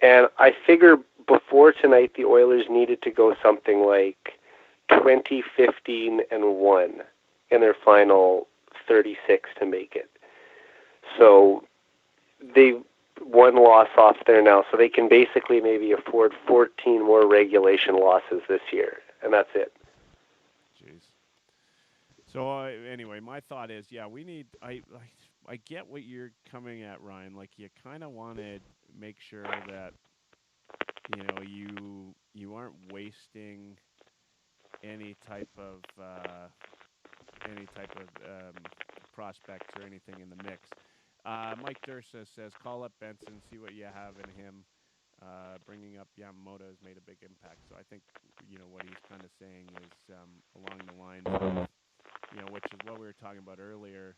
and I figure before tonight the Oilers needed to go something like 20, 15, and 1 in their final 36 to make it. So they one loss off there now, so they can basically maybe afford 14 more regulation losses this year, and that's it. Jeez. So anyway, my thought is, yeah, we need. I get what you're coming at, Ryan. Like you kind of want to make sure that you aren't wasting any type of prospects or anything in the mix. Mike Dursa says, call up Benson, see what you have in him. Bringing up Yamamoto has made a big impact. So I think what he's kind of saying is along the lines of which is what we were talking about earlier.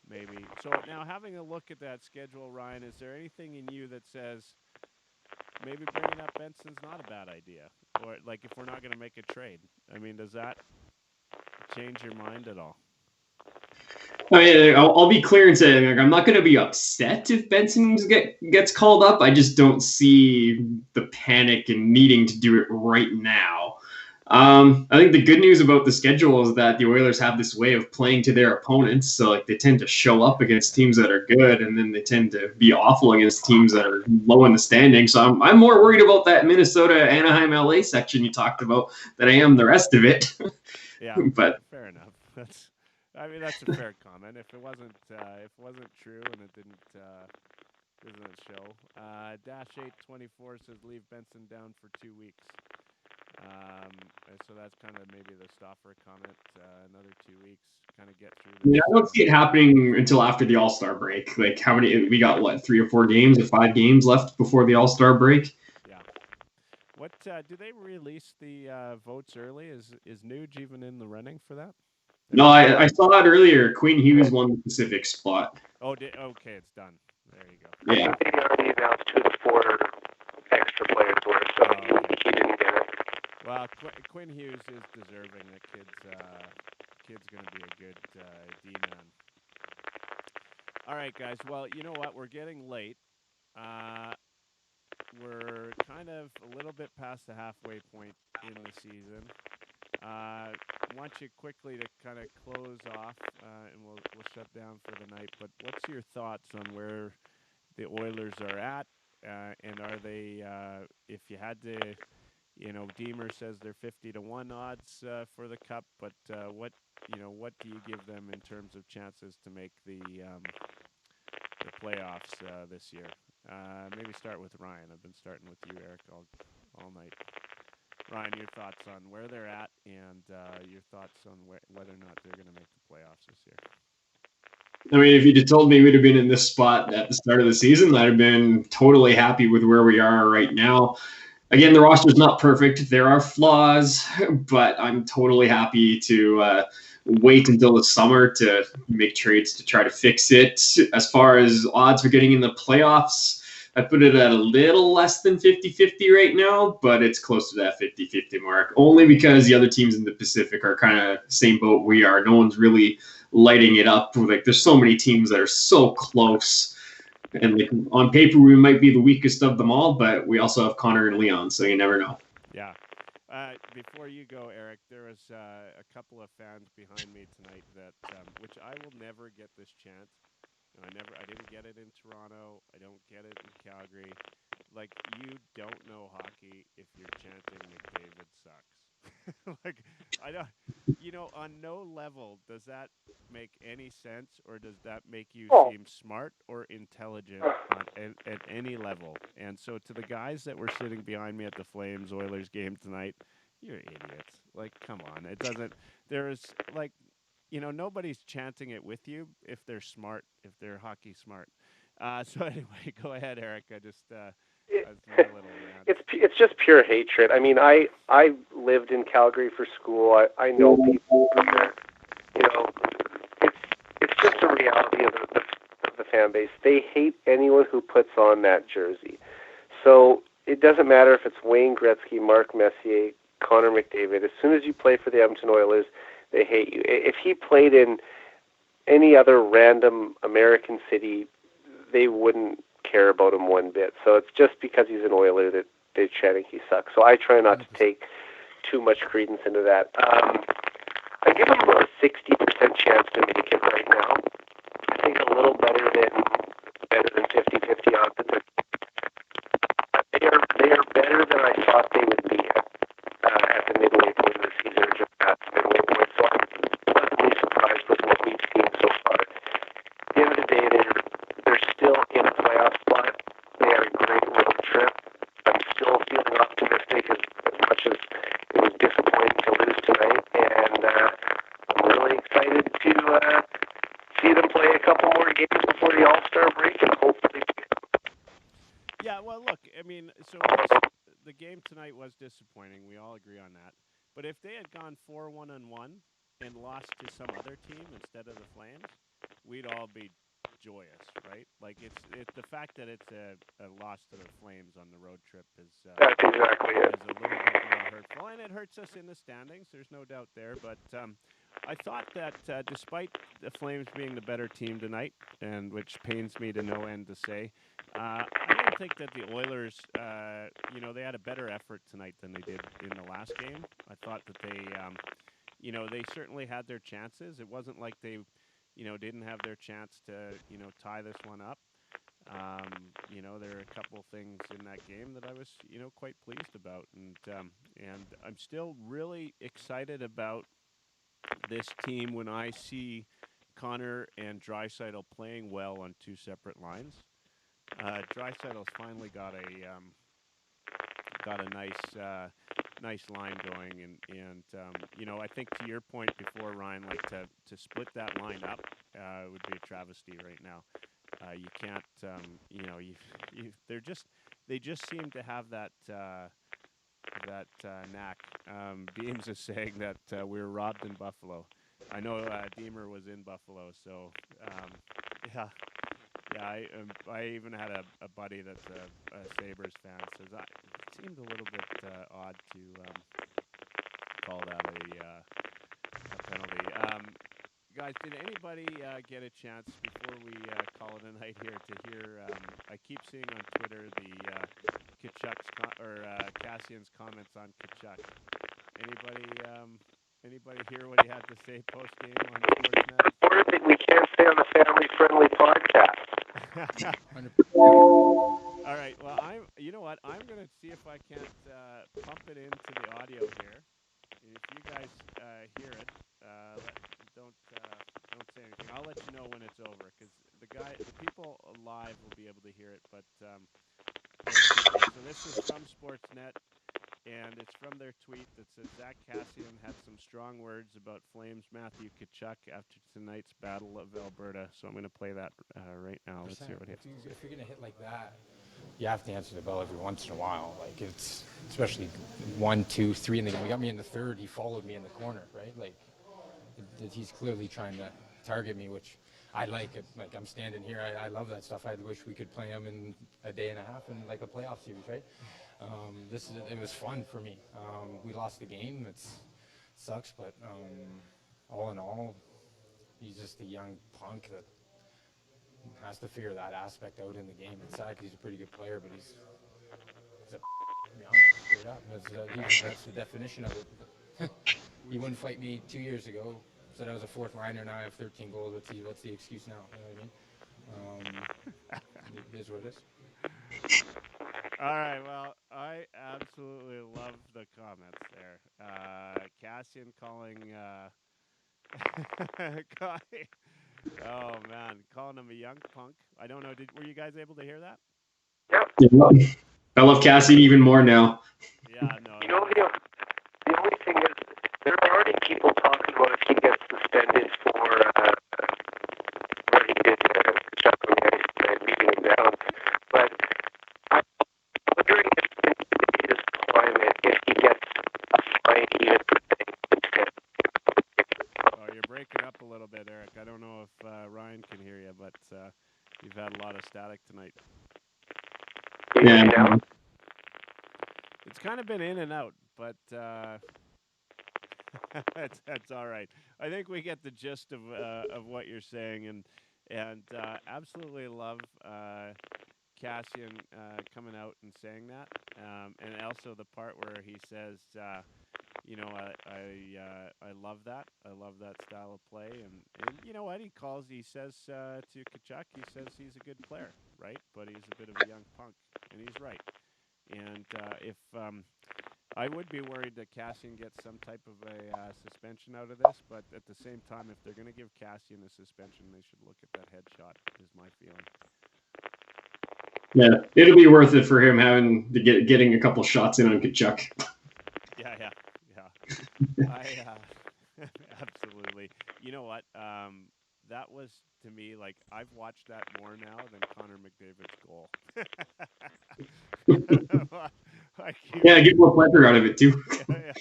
Maybe. So now having a look at that schedule, Ryan, is there anything in you that says maybe bringing up Benson's not a bad idea? Or like if we're not going to make a trade? I mean, does that change your mind at all? I mean, I'll be clear and say, like, I'm not going to be upset if Benson gets called up. I just don't see the panic and needing to do it right now. I think the good news about the schedule is that the Oilers have this way of playing to their opponents. So like they tend to show up against teams that are good, and then they tend to be awful against teams that are low in the standings. So I'm more worried about that Minnesota, Anaheim, LA section you talked about than I am the rest of it. Yeah, but fair enough. That's a fair comment. If it wasn't true and it didn't show. Dash 824 says leave Benson down for 2 weeks. And so that's kind of maybe the Stoffer comment. Another 2 weeks, kind of get through this. Yeah, I don't see it happening until after the All-Star break. Like how many we got? What, 3 or 4 games or 5 games left before the All-Star break? Yeah. What do they release the votes early? Is Nuge even in the running for that? No, I saw that earlier. Quinn Hughes won the Pacific spot. Oh, okay, it's done. There you go. Yeah. They already announced who the 4 extra players were, so he didn't get it. Well, Quinn Hughes is deserving. That kid's going to be a good D-man. All right, guys. Well, you know what? We're getting late. We're kind of a little bit past the halfway point in the season. I want you quickly to kind of close off, and we'll shut down for the night. But what's your thoughts on where the Oilers are at, and are they? If you had to, Deemer says they're 50-1 odds for the Cup, but what do you give them in terms of chances to make the playoffs this year? Maybe start with Ryan. I've been starting with you, Eric, all night. Ryan, your thoughts on where they're at, and your thoughts on whether or not they're going to make the playoffs this year. I mean, if you'd have told me we'd have been in this spot at the start of the season, I'd have been totally happy with where we are right now. Again, the roster's not perfect. There are flaws, but I'm totally happy to wait until the summer to make trades to try to fix it. As far as odds for getting in the playoffs, I put it at a little less than 50-50 right now, but it's close to that 50-50 mark, only because the other teams in the Pacific are kind of same boat we are. No one's really lighting it up. Like, there's so many teams that are so close. And like, on paper, we might be the weakest of them all, but we also have Connor and Leon, so you never know. Yeah. Before you go, Eric, there was a couple of fans behind me tonight that, which I will never get this chant. I didn't get it in Toronto. I don't get it in Calgary. Like, you don't know hockey if you're chanting McDavid sucks. Like, I don't, on no level does that make any sense, or does that make you seem smart or intelligent at any level? And so to the guys that were sitting behind me at the Flames Oilers game tonight, you're idiots. Like, come on. It doesn't, there's like, nobody's chanting it with you if they're smart, if they're hockey smart. So anyway, go ahead, Eric. I just that's my little rant. It's just pure hatred. I mean, I lived in Calgary for school. I know people from there. It's just a reality of the fan base. They hate anyone who puts on that jersey. So it doesn't matter if it's Wayne Gretzky, Mark Messier, Connor McDavid. As soon as you play for the Edmonton Oilers, they hate you. If he played in any other random American city, they wouldn't care about him one bit. So it's just because he's an Oiler that they're chanting he sucks. So I try not to take too much credence into that. I give him a 60% chance to make it right now. I think a little better than 50-50 odds. They are better than I thought they would be at the midway point of the season, or just at the midway point. So I'm pleasantly surprised with what we've seen so far. At the end of the day, they're still in a playoff spot. They had a great road trip. I'm still feeling optimistic as much as it was disappointing to lose tonight, and I'm really excited to see them play a couple more games before the All-Star break, and hopefully. Yeah, well, look, I mean, so the game tonight was disappointing. We all agree on that. But if they had gone 4-1-1 and lost to some other team instead of the Flames, we'd all be joyous, right? Like, it's the fact that it's a loss to the Flames on the road trip is That's exactly it. is a little bit more hurtful, and it hurts us in the standings. There's no doubt there. But I thought that despite the Flames being the better team tonight, and which pains me to no end to say, I didn't think that the Oilers, they had a better effort tonight than they did in the last game. I thought that they certainly had their chances. It wasn't like they, didn't have their chance to, tie this one up. There are a couple things in that game that I was, quite pleased about, and I'm still really excited about this team when I see Connor and Draisaitl playing well on two separate lines. Draisaitl's finally got a nice line going, and I think to your point before, Ryan, like to split that line up would be a travesty right now. You can't, they just seem to have that knack. Beams is saying that we were robbed in Buffalo. I know Deemer was in Buffalo, so yeah. Yeah, I even had a buddy that's a Sabres fan. Says it seemed a little bit odd to call that a penalty. Guys, did anybody get a chance before we call it a night here to hear? I keep seeing on Twitter the Tkachuk's Cassian's comments on Tkachuk. Anybody Anybody hear what he had to say post game on Sportsnet? Word that we can't say on the family-friendly podcast. All right. Well, You know what? I'm gonna see if I can't pump it into the audio here. And if you guys hear it, don't say anything. I'll let you know when it's over because the people live will be able to hear it. But so this is from Sportsnet, and it's from their tweet that says Zach Cassian had some strong words about Flames Matthew Tkachuk after tonight's Battle of Alberta. So I'm going to play that right now. Let's hear what he has to say. If you're gonna hit like that, you have to answer the bell every once in a while. Like it's especially 1, 2, 3 in the game. He got me in the third. He followed me in the corner, right? Like he's clearly trying to target me, which I like. Like I'm standing here. I love that stuff. I wish we could play him in a day and a half in like a playoff series, right? It was fun for me. We lost the game. It sucks, but all in all, he's just a young punk that has to figure that aspect out in the game. It's sad 'cause he's a pretty good player, but he's a to be honest, straight up. That's the definition of it. He wouldn't fight me 2 years ago. Said I was a fourth liner. Now I have 13 goals. What's the excuse now? You know what I mean? It is what it is. All right. Well, I absolutely love the comments there. Cassian calling. Oh man, calling him a young punk. I don't know. Were you guys able to hear that? Yeah. I love Cassie even more now. Yeah. No. You know, the only thing is, there are already people talking about if he gets suspended for what he did to Chuck on the ice tonight, beating him down. But I'm wondering if in today's climate, if he gets a fine even for things. Oh, you're breaking up a little bit, Eric. I don't know if Ryan can hear you, but you've had a lot of static tonight. Yeah. It's kind of been in and out, but that's all right. I think we get the gist of what you're saying, and absolutely love Cassian coming out and saying that, and also the part where he says, I love that. I love that style of play, and you know what he says to Tkachuk, he says he's a good player, right? But he's a bit of a young punk, and he's right. And if I would be worried that Cassian gets some type of a suspension out of this, but at the same time, if they're going to give Cassian a suspension, they should look at that headshot. Is my feeling. Yeah, it'll be worth it for him having to getting a couple shots in on Tkachuk. Yeah. Absolutely. You know what? That was, to me, like, I've watched that more now than Connor McDavid's goal. Yeah, get more pleasure out of it too. Yeah.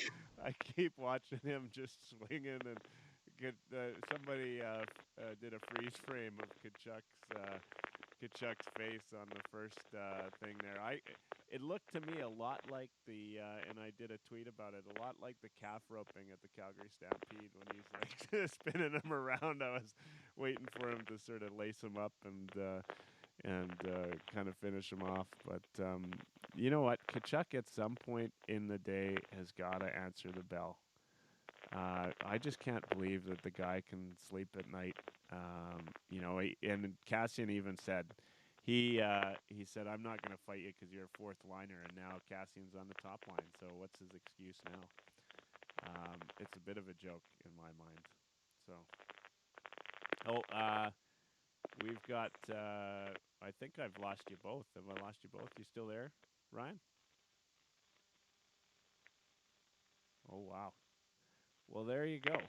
I keep watching him just swinging and somebody did a freeze frame of Tkachuk's face on the first thing there. It looked to me a lot like and I did a tweet about it, a lot like the calf roping at the Calgary Stampede when he's like spinning him around. I was waiting for him to sort of lace him up and kind of finish him off. But you know what? Tkachuk at some point in the day has got to answer the bell. I just can't believe that the guy can sleep at night. And Cassian even said, he said, I'm not going to fight you because you're a fourth liner, and now Cassian's on the top line. So what's his excuse now? It's a bit of a joke in my mind. So, we've got. I think I've lost you both. Have I lost you both? You still there, Ryan? Oh wow. Well, there you go.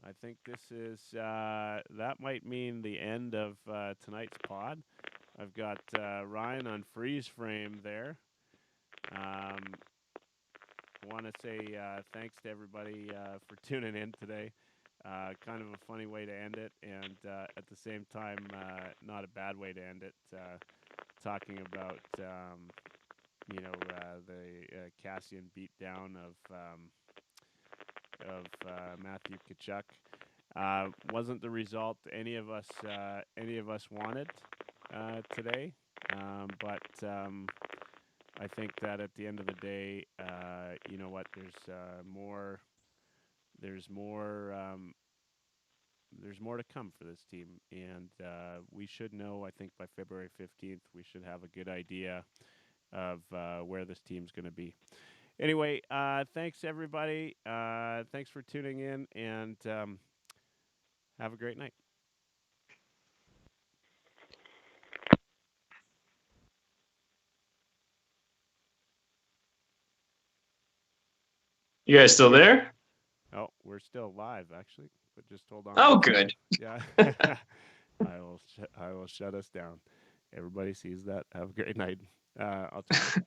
I think this is that might mean the end of tonight's pod. I've got Ryan on freeze frame there. Want to say thanks to everybody for tuning in today. Kind of a funny way to end it, and at the same time, not a bad way to end it. Talking about the Cassian beatdown of Matthew Tkachuk. Wasn't the result any of us wanted today, but I think that at the end of the day, you know what? there's more. There's more to come for this team, and we should know. I think by February 15th, we should have a good idea of where this team's going to be. Anyway, thanks everybody. Thanks for tuning in, and have a great night. You guys still there? Oh, we're still live, actually, but just hold on. Oh, good. Yeah. I will shut us down. Everybody sees that. Have a great night. I'll talk.